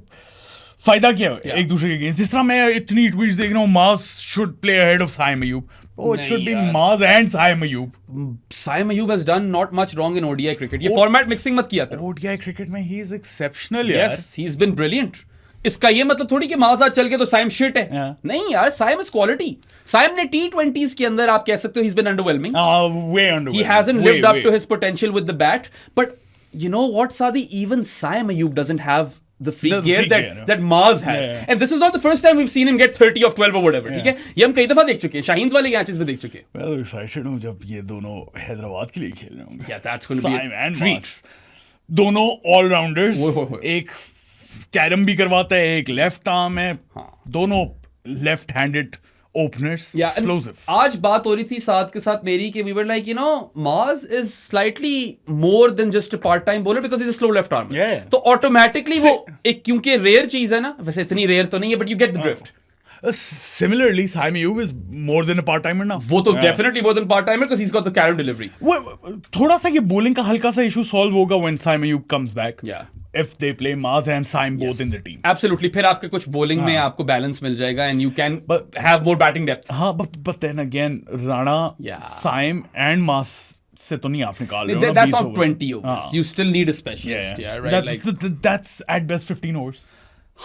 फायदा क्या है? एक दूसरे के अगेंस्ट. जिस तरह मैं इतनी ट्वीट्स देख रहा हूँ, Maaz should play ahead of Saim Ayub. Oh, it should be Maz and Saim Ayub. Saim Ayub has done not much wrong in ODI cricket. ये format mixing मत किया करो. ODI cricket में he is exceptional यार. Yes, he's been brilliant. इसका ये मतलब थोड़ी कि माज आज चल के तो साइम शिट है. Yeah. नहीं यार, साइम इज क्वालिटी. साइम ने T20s के अंदर आप कह सकते हो he's been underwhelming. Way underwhelming. He hasn't lived up to his potential with the bat. But you know what, Sadi? Even Saim Ayub doesn't have the free gear that Maz has. Yeah. And this is not the first time we've seen him get 30 of 12 or whatever. ठीक है, ये हम कई दफा देख चुके हैं. शाहीन्स वाले मैचेस में देख चुके हैं. मैं एक्साइटेड हूँ जब ये दोनों हैदराबाद के लिए खेल रहे होंगे. Yeah, that's going to be a treat. दोनों ऑलराउंडर्स. एक कैरम भी करवाता है, एक लेफ्ट आर्म है. दोनों left handed openers. Yeah, explosive. आज बात हो रही थी साथ के साथ मेरी कि we were like, you know, Maz is slightly more than just a part-time bowler because he's a slow left arm. Yeah. तो automatically वो एक क्योंकि rare चीज है ना, वैसे इतनी rare तो नहीं है, but you get the drift. Similarly, Saim Ayub is more than a part-timer now. वो तो definitely more than part-timer because he's got the carry delivery. थोड़ा सा ये bowling का हल्का सा issue solve होगा when Saim Ayub comes back. Yeah. If they play Maz and Saim both in the team. Absolutely. फिर आपके कुछ bowling में आपको balance मिल जाएगा and you can have more batting depth. हाँ, but then again, Rana, Saim and Maz से तो नहीं आप निकाल रहे हो. That's not 20 overs. You still need a specialist. Yeah, right. That's at best 15 overs.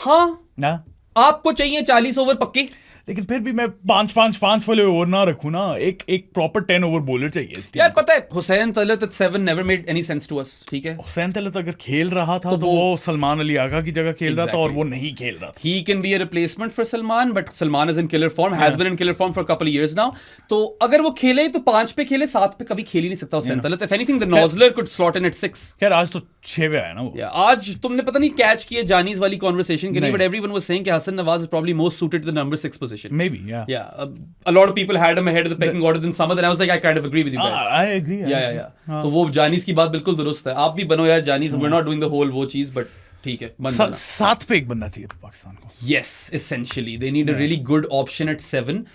हाँ. ना? आपको चाहिए 40 ओवर पक्के. लेकिन फिर भी मैं 5 वाले ओवर ना रखूं ना. एक प्रॉपर 10 ओवर बॉलर चाहिए. यार पता है Hussain Talat at 7 never made any sense to us. ठीक है, हुसैन तलत अगर खेल रहा था तो वो सलमान अली आगा की जगह खेल रहा था, और वो नहीं खेल रहा था. He can be a replacement for Salman, but Salman is in killer form, has been in killer form for a couple of years now. तो अगर वो खेले तो 5 पे खेले, 7 पे कभी खेल ही नहीं सकता Hussain Talat. If anything, the Nosler could slot in at 6. यार आज तो 6 पे आया ना वो. आज तुमने पता नहीं कैच किए जानीज वाली कॉन्वर्सेशन के लिए, but everyone was saying कि Hasan Nawaz is probably most suited to the number 6 position. position. Maybe, yeah. Yeah, a lot of people had him ahead of the pecking order than some, and I was like, I kind of agree with you guys. I agree. Yeah. तो वो जानीस की बात बिल्कुल दुरुस्त है. आप भी बनो यार जानीस. We're not doing the whole वो चीज, but ठीक है. सात पे एक बनना चाहिए पाकिस्तान को. Yes, essentially they need a really good option at 7.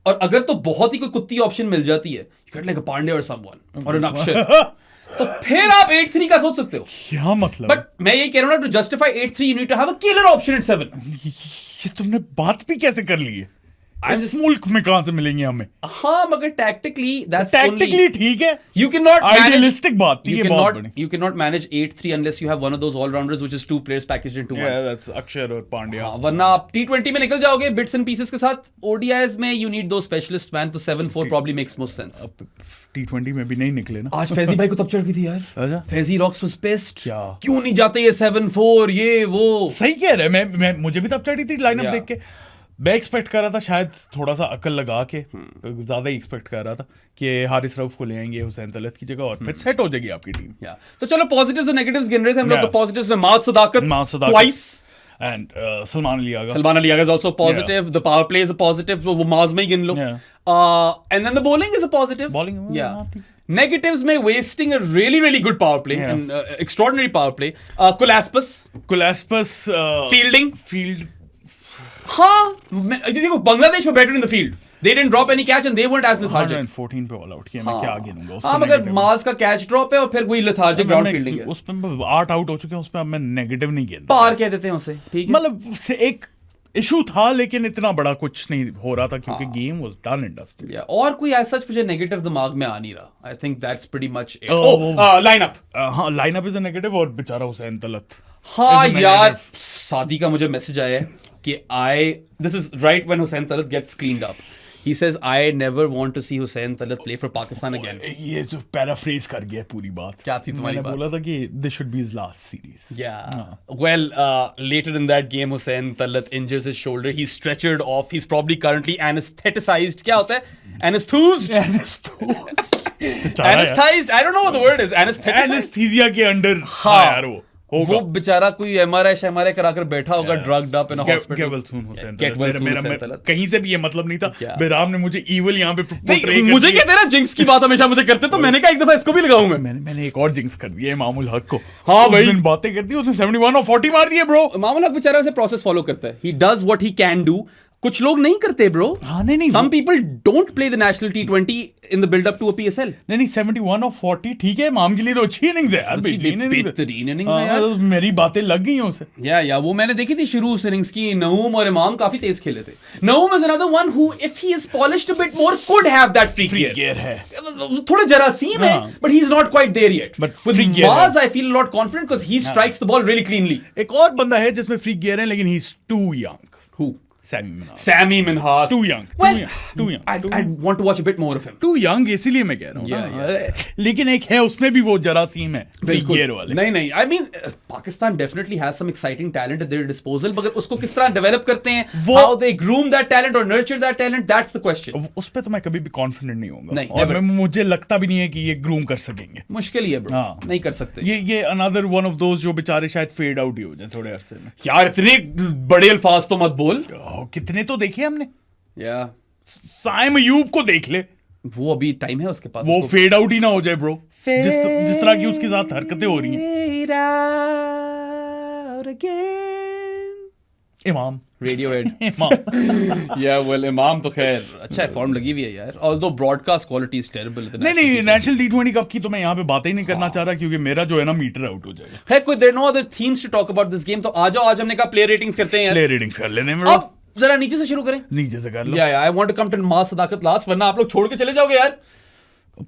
और अगर तो बहुत ही कोई कुत्ती ऑप्शन मिल जाती है, you get like a Pandey or someone or an Akshar. तो फिर आप 8-3 का सोच सकते हो. क्या मतलब? बट मैं ये कह रहा हूँ ना, to justify 8-3 you need to have a killer option at 7. ये तुमने बात भी कैसे कर ली है? इस मुल्क में कहां से मिलेंगे हमें? हाँ, मगर tactically that's tactically ठीक है. You cannot idealistic बात थी ये बहुत बड़ी. You cannot manage 8-3 unless you have one of those all-rounders which is 2 players packaged into one. Yeah, that's Akshar और Pandya. हाँ, वरना आप T20 में निकल जाओगे bits and pieces के साथ. ODIs में you need those specialists, man. तो 7-4 probably makes most sense. T20 में भी नहीं निकले ना. आज फैजी भाई को तब चढ़ गई थी यार. अच्छा. Faizi rocks was pissed. क्या? क्यों नहीं जाते ये 7-4 ये वो? सही कह रहे हैं. मैं मुझे भी तब चढ़ी थी लाइनअप देख के. मैं एक्सपेक्ट कर रहा था शायद थोड़ा सा अकल लगा के, ज्यादा ही एक्सपेक्ट कर रहा था कि हारिस रऊफ को ले आएंगे हुसैन तलत की जगह और फिर सेट हो जाएगी आपकी टीम. तो चलो पॉजिटिव्स और नेगेटिव्स गिन रहे थे हम लोग. तो पॉजिटिव्स में माज सदाकत twice and Salman Ali Agha. Salman Ali Agha is also positive. The power play is a positive. वो माज में ही गिन लो. And then the bowling is a positive. Bowling, Negatives में wasting a really really good power play and extraordinary power play. Kulaspus fielding. हाँ, देखो बांग्लादेश में better in the field. They didn't drop any catch and they weren't as lethargic. 114 पे ऑल आउट किया. मैं क्या गिनूंगा उसको. हाँ, मगर माज का कैच ड्रॉप है और फिर वही lethargic ग्राउंड फील्डिंग है. उसमें 8 आउट हो चुके हैं. उसमें अब मैं नेगेटिव नहीं गिनता. पार कह देते हैं उसे. ठीक है, मतलब एक इशू था लेकिन इतना बड़ा कुछ नहीं हो रहा था क्योंकि game was done and dusted. और कोई ऐसा मुझे नेगेटिव दिमाग में आ नहीं रहा. I think that's pretty much it. Lineup. हाँ, लाइनअप इज अ नेगेटिव. और बेचारा हुसैन तलत. हाँ यार, सादी का मुझे मैसेज आया है कि this is right when Hussain Talat gets cleaned up. He says, I never want to see Hussain Talat play for Pakistan again. ये तो पैराफ्रेज कर गया पूरी बात. क्या थी तुम्हारी बात? मैंने बोला था कि this should be his last series. Yeah. Well, later in that game, Hussain Talat injures his shoulder. He's stretchered off. He's probably currently anesthetized. क्या होता है? Anasthused. Anesthetized. I don't know what the word is. Anesthetized. Anesthesia के अंडर. हाँ यार वो बेचारा कोई MRI कराकर बैठा होगा drugged up in a hospital. कहीं से भी ये मतलब नहीं था. बेराम ने मुझे इविल यहाँ पे मुझे कहते ना जिंक्स की बात हमेशा मुझे करते, तो मैंने कहा एक दफा इसको भी लगाऊं मैं. मैंने एक और जिंक्स कर दिया इमामुल हक को. हाँ भाई, बातें करती है उसने 71 और 40 मार दिए ब्रो. इमामुल हक बेचारा वैसे प्रोसेस फॉलो करता है. He does what he can do. कुछ लोग नहीं करते ब्रो. हाँ, नहीं. Some people don't play the national T20 in the build up to a PSL. नहीं 71 और 40 ठीक है. इमाम के लिए तो अच्छी इनिंग्स है यार. बेहतरीन इनिंग्स है यार. मेरी बातें लग गई हैं उसे. या वो मैंने देखी थी शुरू उस इनिंग्स की. नऊम और इमाम काफी तेज खेले थे. नऊम is another one who if he is polished a bit more could have that free gear है. थोड़ा जरासीम है but he's not quite there yet. But with Maz I feel a lot confident because he strikes the ball really cleanly. एक और बंदा है जिसमें फ्री गियर है लेकिन he's too young. Who? Sammy Minhas. Too young. I want to watch a bit more of him. Too young इसीलिए मैं कह रहा हूँ. लेकिन एक है उसमें भी वो जरासीम है. बिल्कुल वाले. नहीं. I mean, Pakistan definitely has some exciting talent at their disposal. मगर उसको किस तरह develop करते हैं, how they groom that talent or nurture that talent, that's the question. उस पे तो मैं कभी भी confident नहीं होऊंगा. नहीं, और मुझे लगता भी नहीं है कि ये groom कर सकेंगे. मुश्किल ही है bro. नहीं कर सकते. ये another one of those जो बेचारे शायद fade out ही हो जाए थोड़े अरसे में. यार इतने बड़े अल्फाज तो मत बोल. कितने तो देखे हमने. साइम अयूब को देख ले. वो अभी टाइम है उसके पास. वो फेड आउट ही ना हो जाए ब्रो. जिस तरह की उसके साथ हरकतें हो रही हैं. इमाम Radiohead. इमाम तो खैर अच्छा है, फॉर्म लगी हुई है यार. Although broadcast quality is terrible. नहीं नेशनल T20 कप की तो मैं यहाँ पे बातें ही नहीं करना चाह रहा क्योंकि मेरा जो है ना मीटर आउट हो जाएगा. है कोई there are no other themes to talk about this game. तो आ जाओ, आज हमने कहा प्लेयर रेटिंग्स करते हैं यार. प्लेयर रेटिंग्स कर लेने में. अब जरा नीचे से शुरू करें. नीचे से कर लो. I want to come to mass Sadaqat last, वरना आप लोग छोड़ के चले जाओगे यार.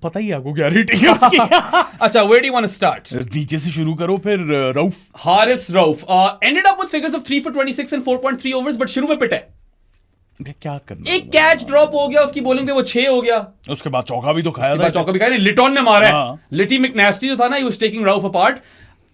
पता ही आपको क्या रेटिंग है उसकी. अच्छा, where do you want to start? नीचे से शुरू करो. फिर Rauf. Haris Rauf ended up with figures of 3 for 26 and 4.3 overs, but शुरू में पिटा है. क्या करना. एक कैच ड्रॉप हो गया उसकी बॉलिंग पे, वो 6 हो गया. उसके बाद चौका भी तो खाया था. चौका भी खाया. लिटॉन ने मारा है. लिटी मैकनेस्टी जो था ना, he was taking Rauf apart.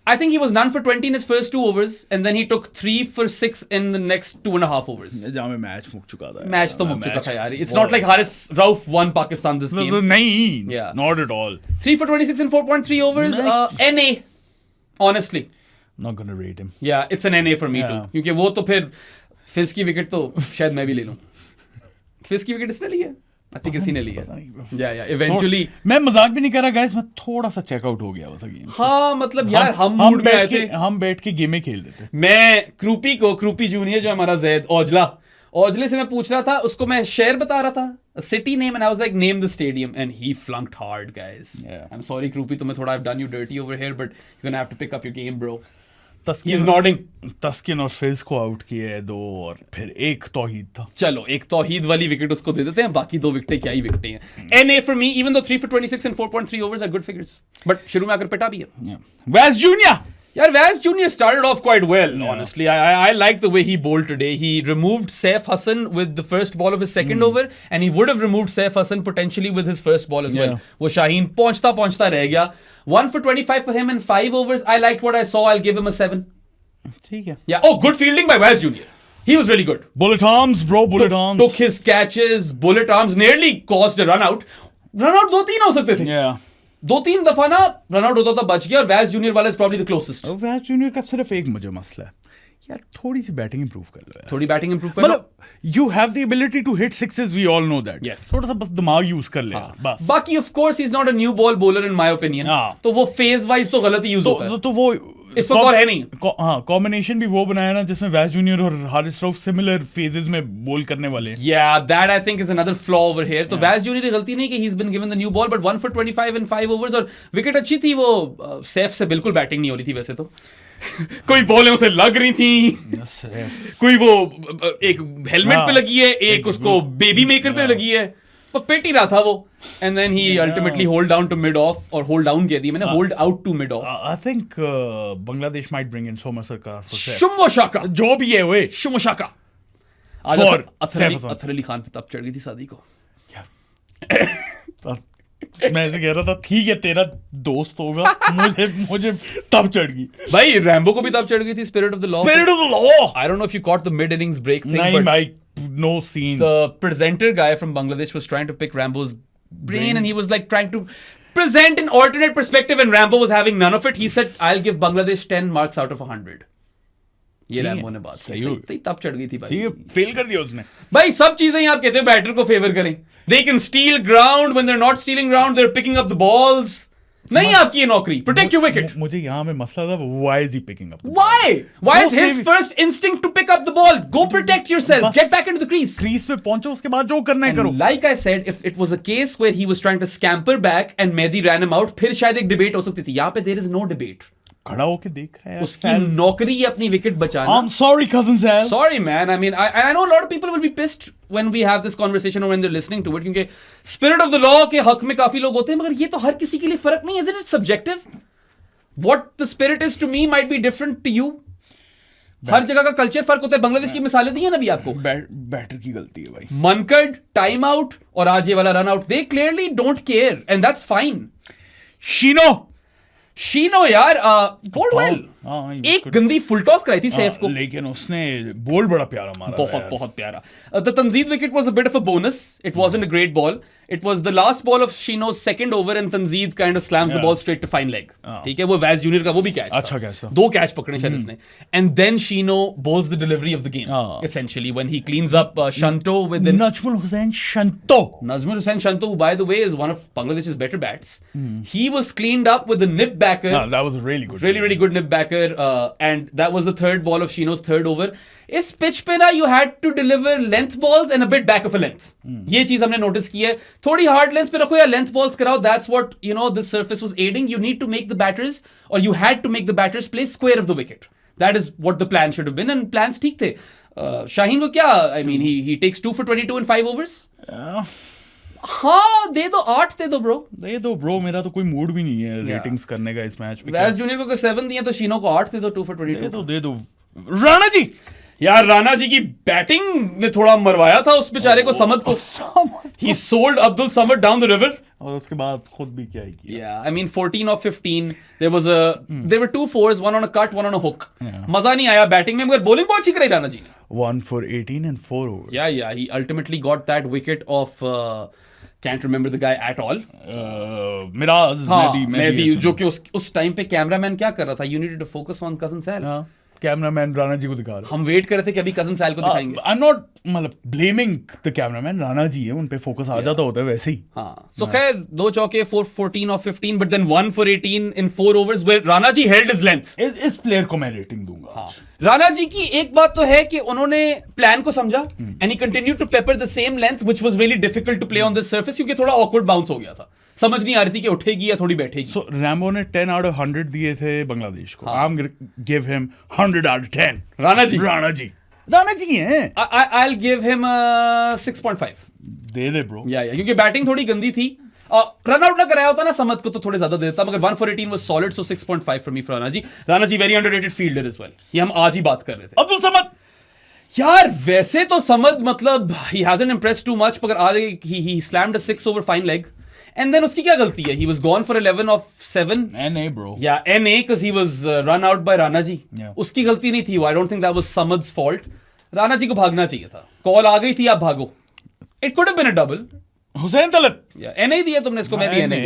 I think he was none for 20 in his first 2 overs and then he took 3 for 6 in the next 2.5 overs. जहाँ में मैच मुक चुका था. मैच तो मुक चुका था यार. It's not like Haris Rauf won Pakistan this game. नहीं. Not at all. 3 for 26 and 4.3 overs. NA. Honestly. Not gonna rate him. Yeah, it's an NA for me too. क्योंकि वो तो फिर फिज की विकेट तो शायद मैं भी ले लूं। फिज की विकेट इसने ली है, आई थिंक किसी ने ली है। या इवेंचुअली मैं मजाक भी नहीं कर रहा गाइस, मैं थोड़ा सा चेकआउट हो गया था गेम। हाँ मतलब यार हम मूड में आए थे, हम बैठ के गेमें खेल रहे थे। मैं क्रूपी जूनियर जो हमारा जैद औजले से मैं पूछ रहा था, उसको मैं शहर बता रहा था, city name, and I was like name the stadium and he flunked hard guys. I am sorry क्रूपी, तुम्हें थोड़ा I have done you dirty over here, but you gonna have to pick up your game bro. Taskin और फिज को आउट किए 2 और फिर एक तौहीद था। चलो एक तौहीद वाली विकेट उसको दे देते हैं, बाकी 2 विकेटें क्या ही विकेटें हैं। NA for me, even though 3 for 26 and 4.3 overs are good figures, but शुरू में आकर पिटा भी है। वैस जूनियर, यार Vaz Jr. started off quite well, honestly. I liked the way he bowled today. He removed Saif Hassan with the first ball of his second over, and he would have removed Saif Hassan potentially with his first ball as well. वो शाहीन पहुंचता रह गया। 1 for 25 for him in 5 overs. I liked what I saw. I'll give him a 7. ठीक है। Yeah. Oh, good fielding by Vaz Jr. He was really good. Bullet arms, bro. Bullet arms. Took his catches. Bullet arms. Nearly caused a run out. Run out 2-3 हो सकते थे। Yeah. 2-3 दफा ना रन आउट होता था, बच गया, और वैस जूनियर वाला इज प्रॉब्ली द क्लोजेस्ट। वैस जूनियर का सिर्फ एक मुझे मसला है यार, थोड़ी सी बैटिंग इंप्रूव कर लो यार। थोड़ी बैटिंग इंप्रूव कर लो। You have the ability to hit sixes, we all know that. Yes. थोड़ा सा बस दिमाग यूज कर ले बस। बाकी of course he is not a new ball bowler in my opinion, तो वो फेज वाइज तो गलत ही यूज होता है। तो वो इस वक्त और है नहीं। हाँ, कॉम्बिनेशन भी वो बनाया ना जिसमें वैस जूनियर और हारिस रऊफ सिमिलर फेजेस में बोल करने वाले। Yeah, that I think is another flaw over here. तो वैस जूनियर की गलती नहीं कि he's been given the new ball, but 1 for 25 in 5 overs, और विकेट अच्छी थी। वो सैफ से बिल्कुल बैटिंग नहीं हो रही थी वैसे तो। कोई बॉलें उसे लग रही थी, कोई वो एक हेलमेट पे लगी है, एक उसको बेबी मेकर पे लगी है, तो पेट ही रहा था वो। And then he ultimately hold down to mid off, और होल्ड डाउन कह दिया मैंने, hold out to mid off. I think Bangladesh might bring in Soumya Sarkar शुम्बो शाका, जो भी है वे शुम्बो शाका। आज अथर अली खान पे तब चढ़ गई थी शादी को। मैं ऐसे कह रहा था ठीक है तेरा दोस्त होगा, मुझे तब चढ़ गई भाई। रैम्बो को भी तब चढ़ गई थी spirit of the law. Spirit of the law, I don't know if you caught the mid innings break thing, नहीं भाई, no scene. The presenter guy from Bangladesh was trying to pick Rambo's brain, and he was like trying to present an alternate perspective, and Rambo was having none of it. He said, I'll give Bangladesh 10 marks out of 100. ये रैम्बो ने बात सही तब चढ़ गई थी भाई। ठीक है, फेल कर दिया उसने भाई। सब चीजें ही आप कहते हो बैटर को फेवर करें। They can steal ground when they're not stealing ground, they're picking up the balls. नहीं आपकी ये नौकरी, प्रोटेक्ट योर विकेट। मुझे यहाँ में मसला था, why is he picking up? Why is his first instinct to pick up the ball? Go protect yourself. Get back into the crease. Crease पे पहुंचो, उसके बाद जो करना है करो। Like I said, if it was a case where he was trying to scamper back and Mehdi ran him out, फिर शायद एक डिबेट हो सकती थी। यहाँ पे there is no debate. खड़ा होके देख रहा है, उसकी नौकरी है अपनी विकेट बचाना। I'm sorry cousin Sal. Sorry man, I mean I know a lot of people will be pissed when we have this conversation or when they're listening to it, क्योंकि spirit of the law के हक में काफी लोग होते हैं, मगर ये तो हर किसी के लिए फर्क नहीं है। Isn't it subjective? What the spirit is to me might be different to you. हर जगह का कल्चर फर्क होता है। बांग्लादेश की मिसालें दी है ना अभी आपको। बैटर की गलती है भाई। मनकड, टाइम आउट, और आज ये वाला run out, they clearly don't care and that's fine. शीनो यार बोल्ड वेल। एक गंदी फुल टॉस कराई थी सैफ को, लेकिन उसने बॉल बड़ा प्यारा मारा, बहुत प्यारा। The Tanzid wicket was a bit of a bonus, it wasn't a great ball, it was the last ball of शीनो's second over and Tanzid kind of slams the ball straight to fine leg. ठीक है, वो वैस जूनियर का वो भी कैच, अच्छा कैच था, 2 कैच पकड़े शायद इसने, एंड देन शीनो bowls the delivery of the game essentially when he cleans up Shanto with the Najmul Hussain Shanto. Nazmul Hussain Shanto, who by the way is one of Bangladesh's better bats. He was cleaned up with the nip backer. That was really good, really good nip backer, and that was the third ball of Shino's third over. इस पिच पे ना you had to deliver length balls and a bit back of a length. ये चीज हमने नोटिस की है। थोड़ी हार्ड लेंथ पे रखो या लेंथ बॉल्स कराओ, that's what you know this surface was aiding. You need to make the batters, or you had to make the batters play square of the wicket. That is what the plan should have been, and plans ठीक थे। शाहीन को क्या, I mean he takes 2 for 22 in 5 overs. हाँ दे दो, 8 दे दो ब्रो, दे दो ब्रो, मेरा तो कोई मूड भी नहीं है रेटिंग्स करने का इस मैच में। वैस जूनियर को 7 दिए तो शीनो को 8 दे दो, 2 for 22 दे दो। राणा जी यार, राणा जी की बैटिंग ने थोड़ा मरवाया था उस बेचारे को, समद को। He sold Abdul Samad down the river. और उसके बाद खुद भी क्या ही किया। Yeah, I mean 14 of 15. There were 2 fours, 1 on a cut, 1 on a hook. मजा नहीं आया बैटिंग में, मगर बॉलिंग बहुत अच्छी कराई राणा जी ने। 1 for 18 and 4 overs. Yeah, he ultimately got that wicket of can't remember the guy at all. Miraj, Mehdi, जो कि उस टाइम पे कैमरामैन क्या कर रहा था? You needed to focus on cousin Sal. Cameraman Rana ji को दिखा रहा हम वेट कर रहे थे कि अभी कजन सैल को दिखाएंगे. आई एम नॉट मतलब ब्लेमिंग द कैमरामैन, राणा जी है, उन पे फोकस आ जाता होता है वैसे ही. हाँ, so खैर 2 चौके 414 of 15, but then 1 for 18 in 4 overs where Rana ji held his length. इस प्लेयर को मैं रेटिंग दूंगा. हाँ, राणा जी की एक बात तो है कि उन्होंने प्लान को समझा and he continued to pepper the same length which was really difficult to play on this surface क्योंकि थोड़ा awkward bounce हो गया था. समझ नहीं आ रही थी कि उठेगी या थोड़ी बैठेगी. So रैम्बो ने 10 out of 100 दिए थे बांग्लादेश को. I'm gonna give him 100 out of 10. Rana ji हैं. I'll give him 6.5. दे ब्रो. या क्योंकि बैटिंग थोड़ी गंदी थी. रन आउट ना कराया होता ना समत को तो थोड़े ज्यादा दे देता, मगर 1 for 18 was solid, so 6.5 for me for Rana ji very underrated fielder as well. ये हम आज ही बात कर रहे थे. अब्दुल समद यार वैसे तो समद मतलब he hasn't impressed too much, मगर आज he slammed a 6 over fine leg. And then उसकी क्या गलती है? He was gone for 11 of 7. NA bro. Yeah, NA because he was run out by Rana ji. Yeah. उसकी गलती नहीं थी. I don't think that was Samad's fault. Rana ji को भागना चाहिए था. कॉल आ गई थी, आप भागो. It could have been a double. Hussain Talat. Yeah, NA दिया तुमने इसको, मैं भी NA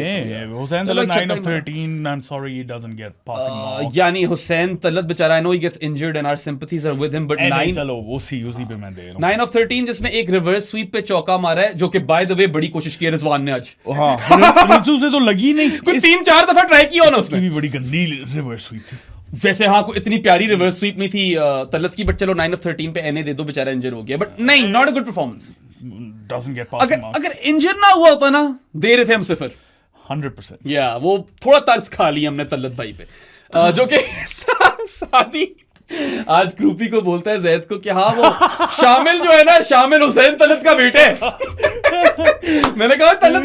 Hussain Talat 9 of 13. I'm sorry he doesn't get passing marks. यानी हुसैन तलत बेचारा, I know he gets injured and our sympathies are with him, but 9 चलो उसी पे मैं दे रहा हूँ. 9 of 13 जिसमें एक रिवर्स स्वीप पे चौका मारा है, जो कि बाय द वे बड़ी कोशिश की है रिजवान ने आज. हाँ, रिजू से तो लगी नहीं. कुछ 3-4 दफा ट्राई किया ना उसने. भी बड़ी गंदी रिवर्स स्वीप थी. वैसे हाँ, कोई इतनी प्यारी रिवर्स स्वीप नहीं थी तलत की, बट चलो 9 of 13 पे NA दे दो, बेचारा इंजर हो गया. बट नहीं, not a good performance. Doesn't get passing marks. अगर इंजर ना हुआ होता ना, दे रहे थे हम 0. 100%. या वो थोड़ा तर्स खा लिया हमने तलत भाई पे, जो कि साथी आज ग्रुपी को बोलता है जैद को कि हाँ वो शामिल जो है ना, शामिल हुसैन तलत का बेटा है. मैंने कहा तलत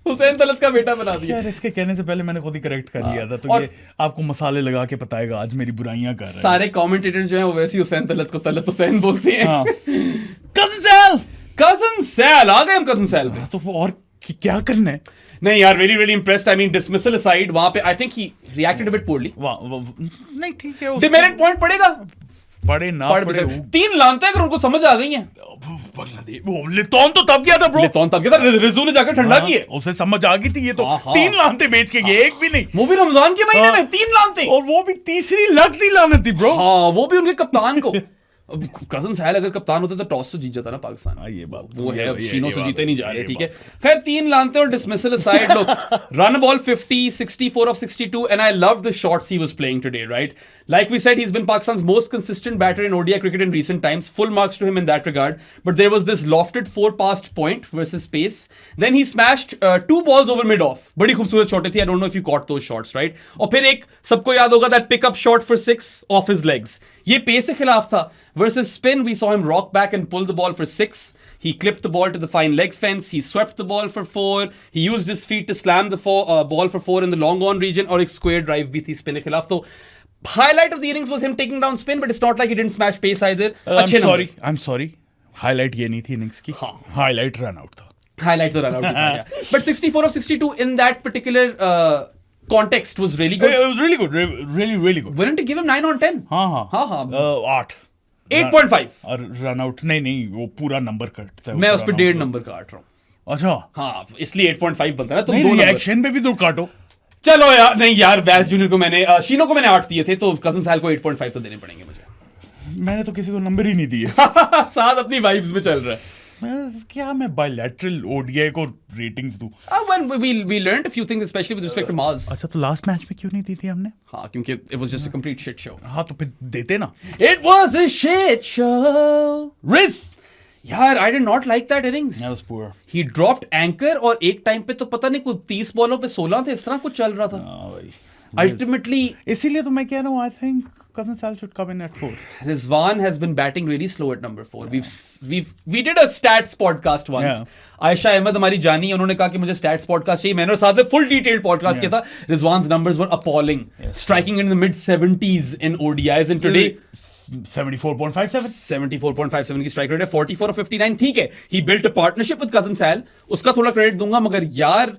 हुसैन तलत का बेटा बना दिया. यार इसके कहने से पहले मैंने खुद ही करेक्ट कर लिया था, तो ये आपको मसाले लगा के बताएगा आज मेरी बुराइयां कर रहे हैं. सारे कमेंटेटर्स जो हैं वो वैसे ही हुसैन तलत को तलत हुसैन बोलते हैं. कजन सैल आ गए हम कजन सैल पे. तो और क्या करना है? नहीं यार, really really impressed. I mean dismissal aside, वहां पे I think he reacted a bit poorly. नहीं ठीक है. Demerit point पड़ेगा. पड़े ना पड़े. 3 लानते अगर उनको समझ आ गई हैं. लितौन तो तब गया था ब्रो. लितौन तब गया था. रिजू ने जाकर ठंडा की है. उसे समझ आ गई थी. ये तो 3 लानते बेच के गए, एक भी नहीं. वो भी रमजान के महीने में 3 लानते. और वो भी तीसरी लगती लानत थी ब्रो. हाँ, वो भी उनके कप्तान को. कजन सैल अगर कप्तान होते तो टॉस तो जीत जाता ना पाकिस्तान. ये बात वो है, अब शीनो से जीते नहीं जा रहे. ठीक है, खैर 3 लानते और डिसमिसल असाइड, लोग run ball 50, 64 of 62, and I love the shots he was playing today, right? Like we said, he's been Pakistan's most consistent batter in ODI cricket in recent times. Full marks to him in that regard. But there was this lofted 4 past point versus pace. Then he smashed 2 balls over mid-off. बड़ी खूबसूरत शॉट थी. I don't know if you caught those shots, right? और फिर एक सबको याद होगा that pick-up shot for 6 off his legs. ये पेस के खिलाफ था. Versus spin, we saw him rock back and pull the ball for 6. He clipped the ball to the fine leg fence. He swept the ball for 4. He used his feet to slam the ball for 4 in the long on region. और एक square drive भी थी spin के खिलाफ. तो highlight of the innings was him taking down spin, but it's not like he didn't smash pace either. I'm sorry. Highlight ये नहीं थी innings की. हाँ. Highlight run out था. Highlight the run out था. But 64 of 62 in that particular context was really good. It was really good. Really good. Wouldn't you give him 9 on 10? हाँ. 8.5. और रन आउट नहीं वो पूरा नंबर कटता है. मैं उस पर 1.5 नंबर काट रहा हूँ. अच्छा. हाँ, इसलिए 8.5 बनता है. तुम नहीं, रिएक्शन पे भी तो काटो. चलो यार, नहीं यार, वैस जूनियर को मैंने शीनो को मैंने 8 दिए थे, तो कजन सैल को 8.5 तो देने पड़ेंगे मुझे. मैंने तो किसी को नंबर ही नहीं दिए. साथ अपनी वाइब्स में चल रहा है. क्या मैं बायलैटरल ओडीआई को रेटिंग्स दूं? When we learned a few things, especially with respect to Maz. अच्छा, तो लास्ट मैच में क्यों नहीं दी थी हमने? हाँ, क्योंकि it was just a complete shit show. हाँ, तो फिर देते ना. It was a shit show. Riz. यार, I did not like that innings. That was poor. He dropped anchor और एक टाइम पे तो पता नहीं कुछ 30 बॉलों पे 16 थे, इस तरह कुछ चल रहा था. हाँ भाई. Ultimately, इसीलिए तो मैं कह रहा हूँ, I think Cousin Sal should come in at 4. Rizwan has been batting really slow at number 4. We did a stats podcast once. Aisha Ahmed हमारी जानी, उन्होंने कहा कि मुझे stats podcast चाहिए. मैंने और साथ में full detailed podcast किया था. Rizwan's numbers were appalling, striking in the mid 70s in ODIs, and today 74.57 74.57 की strike rate है. 44 of 59. ठीक है, he built a partnership with Cousin Sal. उसका थोड़ा credit दूंगा, मगर यार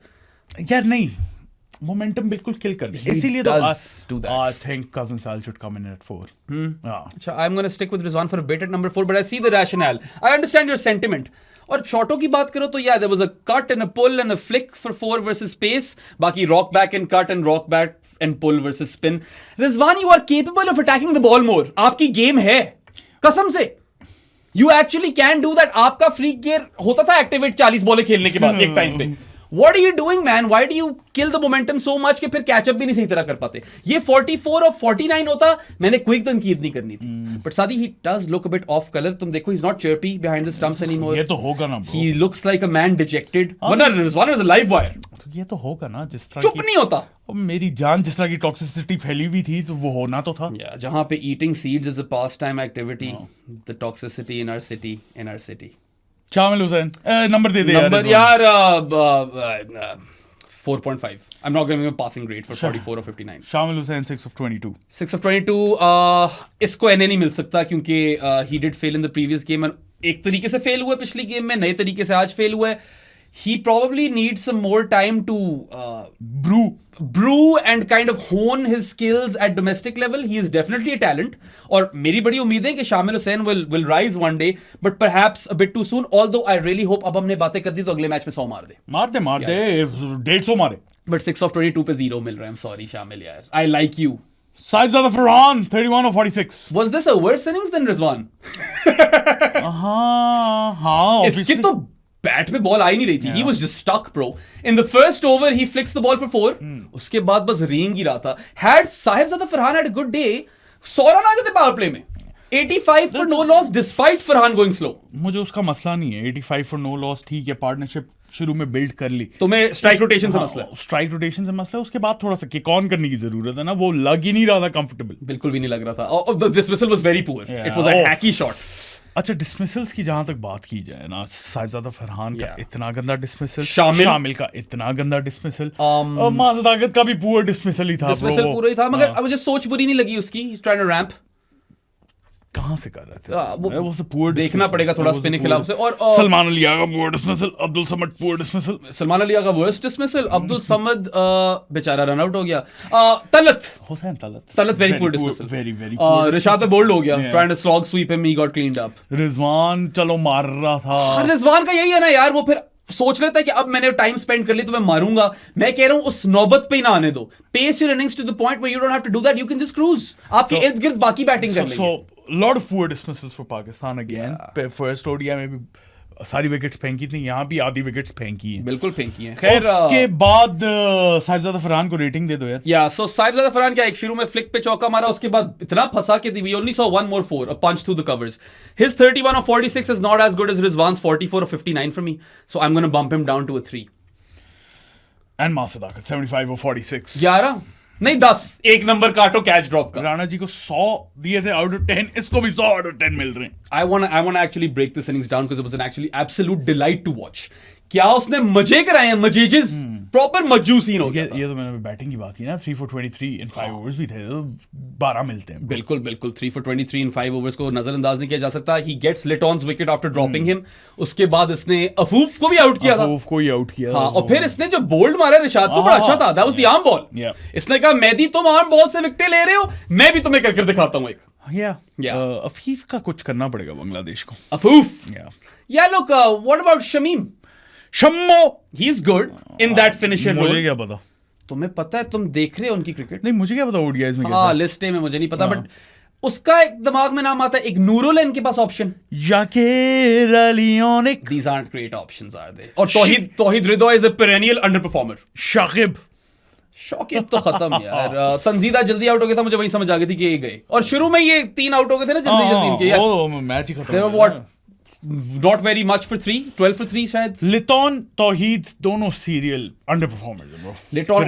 नहीं, मोमेंटम बिल्कुल किल कर दिया. इसीलिए तो I think Cousin Sal should come in at 4. अच्छा, I'm going to stick with Rizwan for a bit at number 4, but I see the rationale. I understand your sentiment. और शॉटों की बात करो तो yeah there was a cut and a pull and a flick for 4 versus pace, बाकी rock back and cut and rock back and pull versus spin. Rizwan, you are capable of attacking the ball more. आपकी गेम है कसम से. You actually can do that. आपका फ्री गियर होता था एक्टिवेट 40 बॉलें खेलने के बाद एक टाइम पे. What are you doing, man? Why do you kill the momentum so much कि फिर कैचअप भी नहीं सही तरह कर पाते? ये 44 और 49 होता, मैंने क्विक तनकीद नहीं करनी थी. But Sadi, he does look a bit off color. तुम देखो, he's not chirpy behind the stumps anymore. ये तो होगा ना bro. He looks like a man dejected. वरना Rizwan was a live wire. तो ये तो होगा ना, जिस तरह चुप नहीं होता. मेरी जान जिस तरह की टॉक्सिसिटी फैली हुई थी तो वो होना तो था. Yeah, जहाँ पे eating seeds is a pastime activity, the toxicity in our city. शामिल हुसैन नंबर दे दे नंबर यार 4.5. I'm not giving him a passing grade for 44 or 59. शामिल हुसैन 6 of 22. 6 of 22. इसको NA नहीं मिल सकता क्योंकि he did fail in the previous game and एक तरीके से फेल हुआ पिछली गेम में, नए तरीके से आज फेल हुआ है. He probably needs some more time to brew and kind of hone his skills at domestic level. He is definitely a talent. और मेरी बड़ी उम्मीद है कि शामिल Hussain will rise one day, but perhaps a bit too soon. Although I really hope अब हमने बातें कर दी तो अगले मैच में 100 मार दे 150 मारे. But 6 of 22 पे 0 मिल रहा है. I'm sorry शामिल यार. I like you. Sahibzada Farhan 31 of 46. Was this a worse innings than Rizwan? हाँ इसकी तो बैट में बॉल आ ही नहीं रही थी. He was just stuck, bro. In the first over, he flicks the ball for 4. उसके बाद बस रेंग ही रहा था. Had Sahibzada Farhan had a good day, 100 run आ जाते पावर प्ले में. 85 for no loss despite Farhan going slow. मुझे उसका मसला नहीं है. 85 for no loss ठीक है, पार्टनरशिप शुरू में बिल्ड कर ली. तुम्हें स्ट्राइक रोटेशन से मसला है. स्ट्राइक रोटेशन से मसला है. उसके बाद थोड़ा सा किक ऑन करने की जरूरत है ना. वो लग ही नहीं रहा था कंफर्टेबल. बिल्कुल भी नहीं लग रहा था. The dismissal was very poor. It was a hacky shot. अच्छा, डिसमिसल्स की जहां तक बात की जाए ना, साहिबजादा फरहान का इतना गंदा डिसमिसल, शामिल का इतना गंदा डिसमिसल, माज़दागत का भी पूरा डिसमिसल ही था. डिसमिसल पूरा ही था, मगर मुझे सोच बुरी नहीं लगी उसकी. He's trying to ramp. कहां से कर रहे थे वो पूरा देखना पड़ेगा थोड़ा स्पिन के खिलाफ से. और सलमान अली आगा पूरा डिसमिसल, अब्दुल समद पूरा dismissal. Salman Ali Agha worst dismissal, Abdul Samad बेचारा रन आउट हो गया. Talat very poor dismissal, very Rishad bowled हो गया. Trying to slog sweep him, he got cleaned up. Rizwan चलो मार रहा था. रिजवान का यही है ना यार, वो फिर सोच लेता है कि अब मैंने टाइम स्पेंड कर ली तो मैं मारूंगा. मैं कह रहा हूं उस नौबत पे ही ना आने दो. Pace your innings to the point where you don't have to do that. You can just cruise. आपके इर्द गिर्द बाकी बैटिंग कर लेंगे. lot of poor dismissals for Pakistan again. First ODI में भी सारी विकेट्स फेंकी थी, यहाँ भी आधी विकेट्स फेंकी हैं. बिल्कुल फेंकी हैं. खैर उसके बाद साहिबजादा फरहान को रेटिंग दे दो यार. या सो साहिबजादा फरहान क्या एक शुरू में फ्लिक पे चौका मारा, उसके बाद इतना फंसा कि we only saw one more 4, a punch through the covers. His 31 of 46 is not as good as Rizwan's 44 of 59 for me, so I'm going to bump him down to a 3. And Masadakat 75 of 46. 11 नहीं 10. एक नंबर काटो कैच ड्रॉप का. राणा जी को 100 दिए थे आउट ऑफ 10, इसको भी 100 आउट ऑफ 10 मिल रहे हैं. I want to actually break this innings down because it was an actually absolute delight to watch. क्या उसने मजे कराए हैं, मजेजेस. प्रॉपर मज्जू सीन हो गया. ये तो मैंने बैटिंग की बात की ना. 3 for 23 इन 5 ओवर्स भी थे, तो 12 मिलते हैं. बिल्कुल 3 for 23 इन 5 ओवर्स को नजरअंदाज नहीं किया जा सकता. He gets Litton's wicket after dropping him. उसके बाद इसने अफूफ को भी आउट किया था. अफूफ को ही आउट किया. हाँ, और फिर इसने जो बोल्ड मारा रिशाद को बड़ा अच्छा था. That was the arm ball. इसने कहा मेहदी तुम आर्म बॉल से विकेट ले रहे हो, मैं भी तुम्हें कर दिखाता हूँ एक. अफीफ का कुछ करना पड़ेगा बांग्लादेश को. अफूफ. Yeah, look, what about Shamim? शम्मो, he is good in that finisher role. मुझे क्या पता. तुम्हें पता है, तुम देख रहे हो उनकी क्रिकेट. नहीं, मुझे क्या पता ओडीआईज में कैसा. हाँ, लिस्ट में मुझे नहीं पता, बट उसका एक दिमाग में नाम आता है. एक नूरुल है इनके पास option. याकिर अलियोनिक. These aren't great options, are they? और तौहीद रिदवा is a perennial underperformer. Shakib तो खत्म यार. तंजीदा जल्दी आउट हो गया था, मुझे वही समझ आ गई थी कि ये गए. और शुरू में ये 3 आउट हो गए थे ना जल्दी इनके. वो मैच ही खत्म. They were what? Not very much for 3, 12 for 3 शायद. लिटॉन तौहीद दोनों सीरियल अंडरपरफॉर्मर्स हैं ब्रो. लिटॉन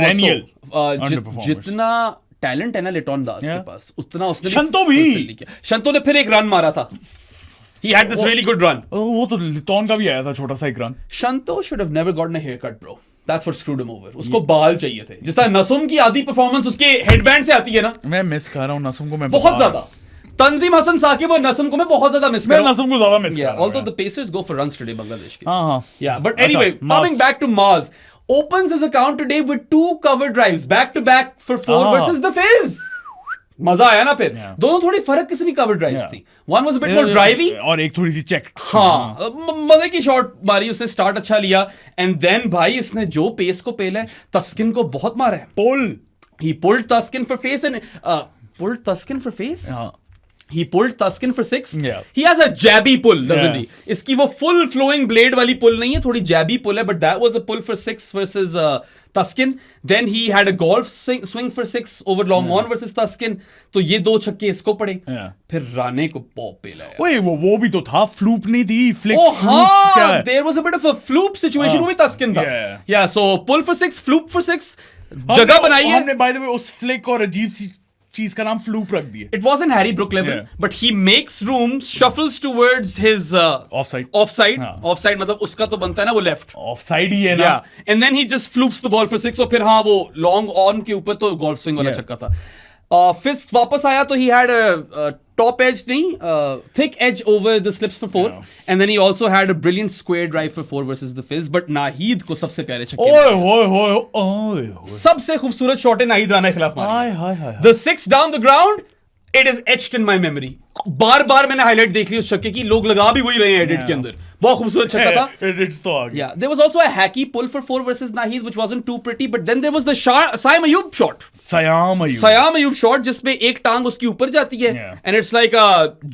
also जितना टैलेंट है ना लिटॉन दास के पास, उतना उसने शंतो भी. शंतो ने फिर एक रन मारा था. He had this really good run. वो तो लिटॉन का भी आया था छोटा सा एक run. Shanto should have never gotten a haircut, bro. That's what screwed him over. उसको बाल चाहिए थे. जिस तरह नसुम की आधी परफॉर्मेंस उसके हेडबैंड से आती है ना. मैं मिस कर रहा हूँ नसुम को. मैं बहुत ज्यादा. तंजीम हसन साकिब और नसम को मैं बहुत ज्यादा मिस कर रहा हूं. नसम को ज्यादा मिस कर रहा हूं. Although the Pacers go for runs today, Bangladesh के. हाँ. Yeah, but anyway, coming back to Maz, opens his account today with 2 cover drives back to back for 4 versus the Fizz. मजा आया ना फिर। दोनों थोड़ी फर्क किस्म की कवर ड्राइव्स थी। One was a bit more drivey और एक थोड़ी सी चेक। हाँ, मजे की शॉट मारी उसने, स्टार्ट अच्छा लिया, एंड देन भाई इसने जो पेस को पेला है, तस्किन को बहुत मारा है। He pulled Tuskin for face and pulled Tuskin for face? He pulled Tuskin for 6. Yeah. He has a jabby pull, doesn't Yeah. he? इसकी वो full flowing blade वाली pull नहीं है, थोड़ी jabby pull है, but that was a pull for 6 versus Tuskin. Then he had a golf swing for 6 over long on versus Tuskin. तो ये दो छक्के इसको पड़े। Yeah. फिर राणे को पॉप पेला है। ओए वो भी तो था, फ्लूप नहीं थी, फ्लिक। Oh हाँ, there was a bit of a floop situation, वो भी Tuskin था। Yeah, so pull for 6, floop for 6, जगह बनाई है। हमने बाय द वे उस फ्लिक और अजीब सी चीज का नाम फ्लूप रख दिया। It wasn't Harry Brook level, but he makes room, shuffles towards his Offside. Offside मतलब उसका तो बनता है ना वो left. ऑफसाइड ही है ना। Yeah, and then he just floops the ball for 6 और फिर हाँ वो long on के ऊपर तो golf swing वाला छक्का था। Fist वापस आया तो he had a top edge नहीं, thick edge over the slips for 4, and then he also had a brilliant square drive for 4 versus the Fizz, but Nahid को सबसे प्यारे छक्के। ओए सबसे खूबसूरत शॉट है नाहिद राणा के खिलाफ मारी। हाय। The 6 down the ground, it is etched in my memory. बार बार मैंने हाईलाइट देख ली उस छक्के की, लोग लगा भी वही रहे हैं एडिट के अंदर। बहुत खूबसूरत छक्का था। एडिट्स तो आ गए। Yeah, there was also a hacky pull for 4 versus Naheed, which wasn't too pretty, but then there was the Saim Ayub shot. Saim Ayub shot जिसमें एक टांग उसकी ऊपर जाती है, Yeah. and it's like a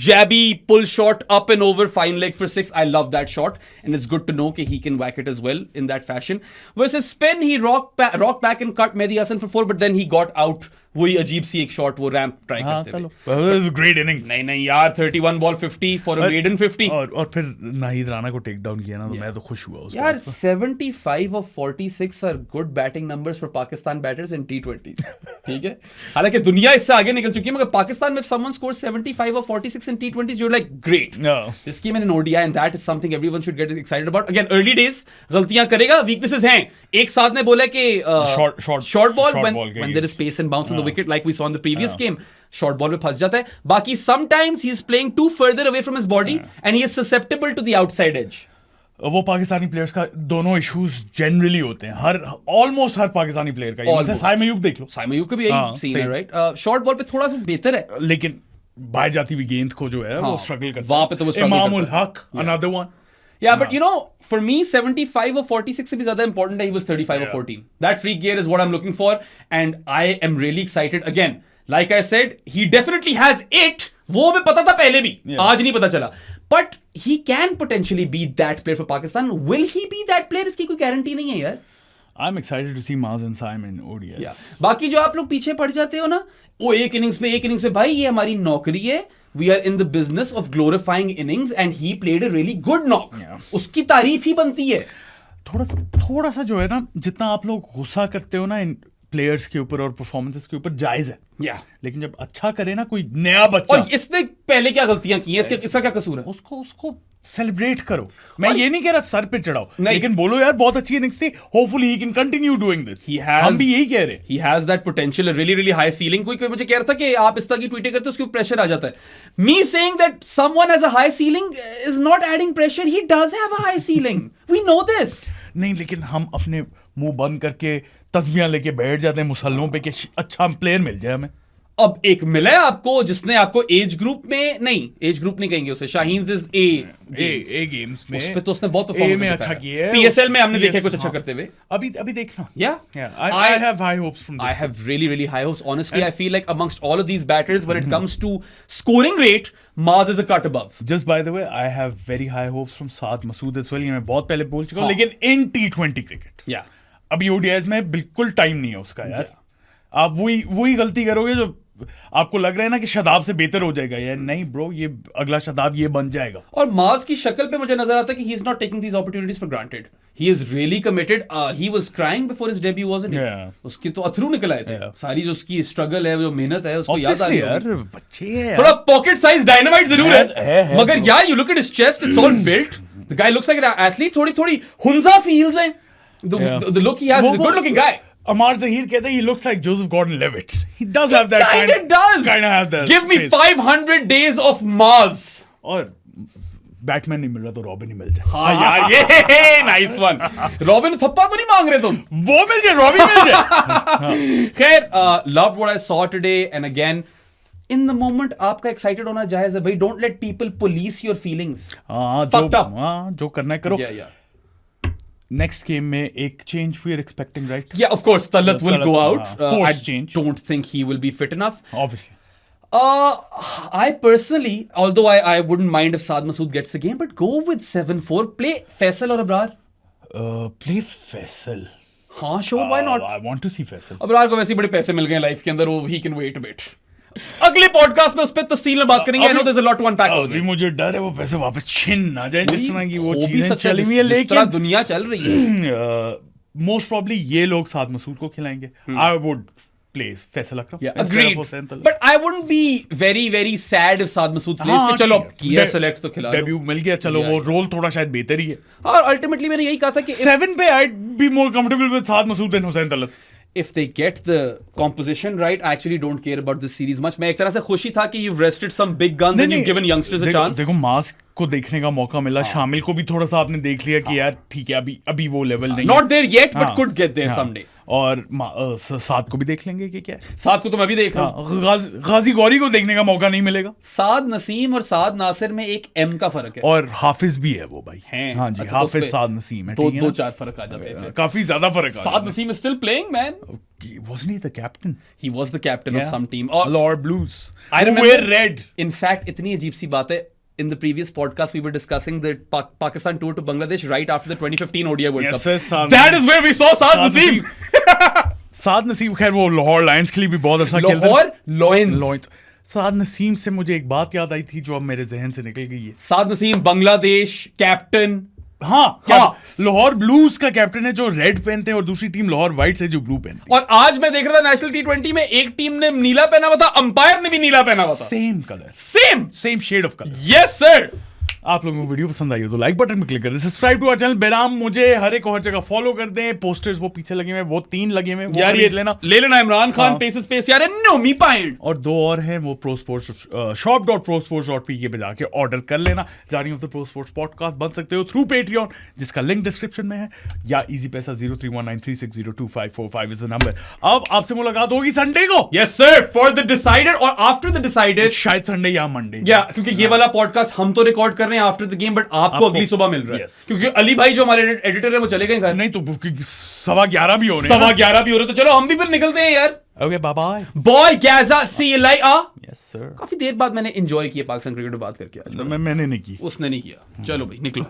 jabby pull shot up and over fine leg for 6. I love that shot, and it's good to know that he can whack it as well in that fashion. Versus spin, he rocked back and cut Mehdi Hasan for 4, but then he got out. वही अजीब सी एक शॉट वो रैंप ट्राई करते थे। Great innings. नहीं यार, 31 बॉल 50 फॉर अ मेडन 50। और फिर नाहिद राणा को टेक डाउन किया ना, तो मैं तो खुश हुआ उसको। यार 75 of 46 are good batting numbers for Pakistan batters in T20s. ठीक है, हालांकि दुनिया इससे आगे निकल चुकी है, मगर पाकिस्तान में if someone scores 75 or 46 in T20s, you're like great. This came in an ODI and that is something everyone should get excited about. Again, early days, गलतियां करेगा, weaknesses हैं। एक साथ ने बोला कि short ball when there is space and bounce in the wicket like we saw in the previous game, short ball में फंस जाता है। बाकी sometimes he is playing too further away from his body and he is susceptible to the outside edge. वो पाकिस्तानी प्लेयर्स का दोनों इश्यूज जनरली होते हैं, ऑलमोस्ट हर पाकिस्तानी प्लेयर का। जैसे साइम अयूब देख लो, साइम अयूब का भी यही सीन है, राइट? शॉर्ट बॉल पे थोड़ा सा बेहतर है, लेकिन बाहर जाती हुई गेंद को जो है वो स्ट्रगल करता है। वहां पे तो वो स्ट्रगल करता है। Imamul Haq, another one. Yeah, but you know, for me, 75 or 46 से भी ज़्यादा important है he was 35 or 14. That free gear is what I'm looking for, and I am really excited. Again, like I said, he definitely has it. वो हमें पता था पहले भी, आज नहीं पता चला. But he can potentially be that player for Pakistan. Will he be that player? इसकी कोई गारंटी नहीं है यार. I'm excited to see Maaz and Saim in ODIs. Yeah. बाकी जो आप लोग पीछे पड़ जाते हो ना, वो एक इनिंग्स में भाई ये हमारी नौकरी है. We are in the business of glorifying innings and he played a really good knock. Yeah. उसकी तारीफ ही बनती है. थोड़ा सा जो है ना, जितना आप लोग गुस्सा करते हो ना इन प्लेयर्स के ऊपर और परफॉर्मेंसेस के ऊपर, जायज है. Yeah. लेकिन जब अच्छा करे ना कोई नया बच्चा, और इसने पहले क्या गलतियां की हैं, इसका क्या कसूर है? उसको सेलिब्रेट करो. मैं ये नहीं कह रहा सर पे चढ़ाओ, लेकिन बोलो यार बहुत अच्छी इनिंग्स थी, hopefully he can continue doing this. हम भी यही कह रहे. He has that potential, a really really high ceiling. कोई मुझे कह रहा था कि आप इस तरह की ट्वीटें करते हो उसके ऊपर प्रेशर आ जाता है. Me saying that someone has a high ceiling is not adding pressure. He does have a high ceiling. We know this. नहीं, लेकिन हम अपने मुंह बंद करके तस्बीहां लेके बैठ जाते हैं मुसल्लों पे कि अच्छा प्लेयर मिल जाए हमें. अब एक मिला है आपको जिसने आपको एज ग्रुप नहीं कहेंगे उसे, शाहीन इज ए गेम्स में, उस पे तो उसने बहुत परफॉर्म में अच्छा किया है. पीएसएल में हमने देखे कुछ अच्छा करते हुए. अभी देखना. I have high hopes from this. I have really really high hopes. Honestly, I feel like amongst all of these batters, when it comes to scoring rate, Maaz is a cut above. Just by the way, I have very high hopes from Saad Masood as well. ये मैं बहुत पहले बोल चुका हूँ, लेकिन in T20 cricket, अभी ODIs में बिल्कुल टाइम नहीं है उसका यार. आप वही गलती करोगे जो आपको लग रहा है ना कि शदाब से बेहतर हो जाएगा. यार नहीं ब्रो, ये अगला शदाब ये बन जाएगा. और माज की शक्ल पे मुझे नजर आता है कि he is not taking these opportunities for granted. He is really committed. He was crying before his debut, wasn't he? उसकी तो अथरू निकल आए थे. सारी जो उसकी स्ट्रगल है, जो मेहनत है, उसको याद आ गई यार. बच्चे हैं, थोड़ा पॉकेट साइज डायनामाइट जरूर है, मगर यार you look at his chest, it's all built. The guy looks like an athlete. थोड़ी हुंजा feels है. The look he has is a good looking guy. Amar Zahir कहता है he looks like Joseph Gordon-Levitt. He does have that kind of have that. Give me 500 days of Maz. और बैटमैन नहीं मिल रहा तो रॉबिन ही मिल जाए. हाँ यार, ये नाइस वन. रॉबिन थप्पा तो नहीं मांग रहे तुम, वो मिल जाए, रॉबिन मिल जाए. खैर, loved what I saw today, and again in the moment आपका एक्साइटेड होना जायज है भाई. Don't let people police your feelings. जो करना है करो. नेक्स्ट गेम में एक change we are expecting, right? Yeah, of course, Talat will go out. I change. don't think he will be fit enough. Obviously. I personally, although I wouldn't mind if Saad Masood gets the game, but go with 7-4. Play Faisal or Abrar. Play Faisal. हाँ, sure, why not? I want to see Faisal. Abrar को वैसे बड़े पैसे मिल गए लाइफ के अंदर, वो he can wait a bit. अगले पॉडकास्ट में उस पर तफसील में बात करेंगे. I know there's a lot to unpack over there. मुझे डर है वो पैसे वापस छिन ना जाए जिस तरह की वो चीजें चली हुई है, लेकिन दुनिया चल रही है. मोस्ट प्रॉब्ली ये लोग साद मसूद को खिलाएंगे. I would play Faisal Akram. Yeah, agreed. But I wouldn't be very sad if Saad Masood plays. कि चलो किया select तो खिला. Debut मिल गया, चलो वो रोल थोड़ा शायद बेहतर ही है. और ultimately मैंने यही कहा था कि 7 पे I'd be more comfortable with Saad Masood than Hussain Talat. If they get the composition right, I actually don't care about this series much. मैं एक तरह से खुशी था कि you've rested some big guns and you've given youngsters a chance. देखो मास्क को देखने का मौका मिला, शामिल को भी थोड़ा सा आपने देख लिया कि यार ठीक है अभी वो लेवल नहीं. Not there yet, but could get there someday. और साद को भी देख लेंगे कि क्या है. साद को तो मैं भी देख रहा हूँ. गाजी गौरी को देखने का मौका नहीं मिलेगा. साद नसीम और साद नासिर में एक एम का फर्क है. और हाफिज भी है वो भाई. हाँ जी, हाफिज साद नसीम है. दो चार फर्क आ जाते हैं. काफी ज्यादा फर्क. साद Naseem is still playing, man. Wasn't he the captain? He was the captain of some team. Lord Blues. I remember red. In fact, इतनी अजीब सी बात है. In the previous podcast, we were discussing the Pakistan tour to Bangladesh right after the 2015 ODI World Cup. Sir, that is where we saw Saad Naseem. साद नसीम खैर वो लाहौर लायंस के लिए भी बहुत अच्छा खेलता है. लाहौर लायंस. साद नसीम से मुझे एक बात याद आई थी जो अब मेरे जहन से निकल गई है. साद नसीम बांग्लादेश कैप्टन. हाँ, लाहौर ब्लूज का कैप्टन है जो रेड पहनते हैं और दूसरी टीम लाहौर व्हाइट है जो ब्लू पहनती है. और आज मैं देख रहा था नेशनल T20 में एक टीम ने नीला पहना हुआ था, अंपायर ने भी नीला पहना हुआ था. Same colour, same shade of colour. Yes sir. आप लोगों को वीडियो पसंद आई हो तो लाइक बटन में क्लिक कर दें. सब्सक्राइब टू आवर चैनल बेराम. मुझे हर एक और जगह फॉलो कर दें. पोस्टर्स वो पीछे लगे हुए, वो 3 लगे हुए, वो खरीद लेना. ले लेना. इमरान खान पेस स्पेस यार, नोमी पाइंट. और 2 और हैं वो प्रो स्पोर्ट्स shop.prosports.pk पे जाके ऑर्डर कर लेना. जारी of the pro sports podcast बन सकते हो थ्रू पेट्रियन, जिसका लिंक डिस्क्रिप्शन में है, या इजी पैसा 031936025545 इज द नंबर. अब आपसे मुलाकात होगी संडे को. Yes sir, for the decided और आफ्टर द डिसाइडेड. शायद संडे या मंडे. या क्योंकि ये वाला पॉडकास्ट हम तो रिकॉर्ड कर रहे हैं आफ्टर द गेम, बट आपको अगली सुबह मिल रहा है. क्योंकि अली भाई जो हमारे एडिटर है वो चले गए घर. नहीं तो 11:15 भी हो रहे हैं. 11:15 भी हो रहे, तो चलो हम भी फिर निकलते हैं यार. Okay, bye bye. बॉय गाजा see you later. Yes sir. काफी देर बाद मैंने एंजॉय किया पाकिस्तान क्रिकेट में बात करके आज. मैंने नहीं की. उसने नहीं किया. चलो भाई निकलो.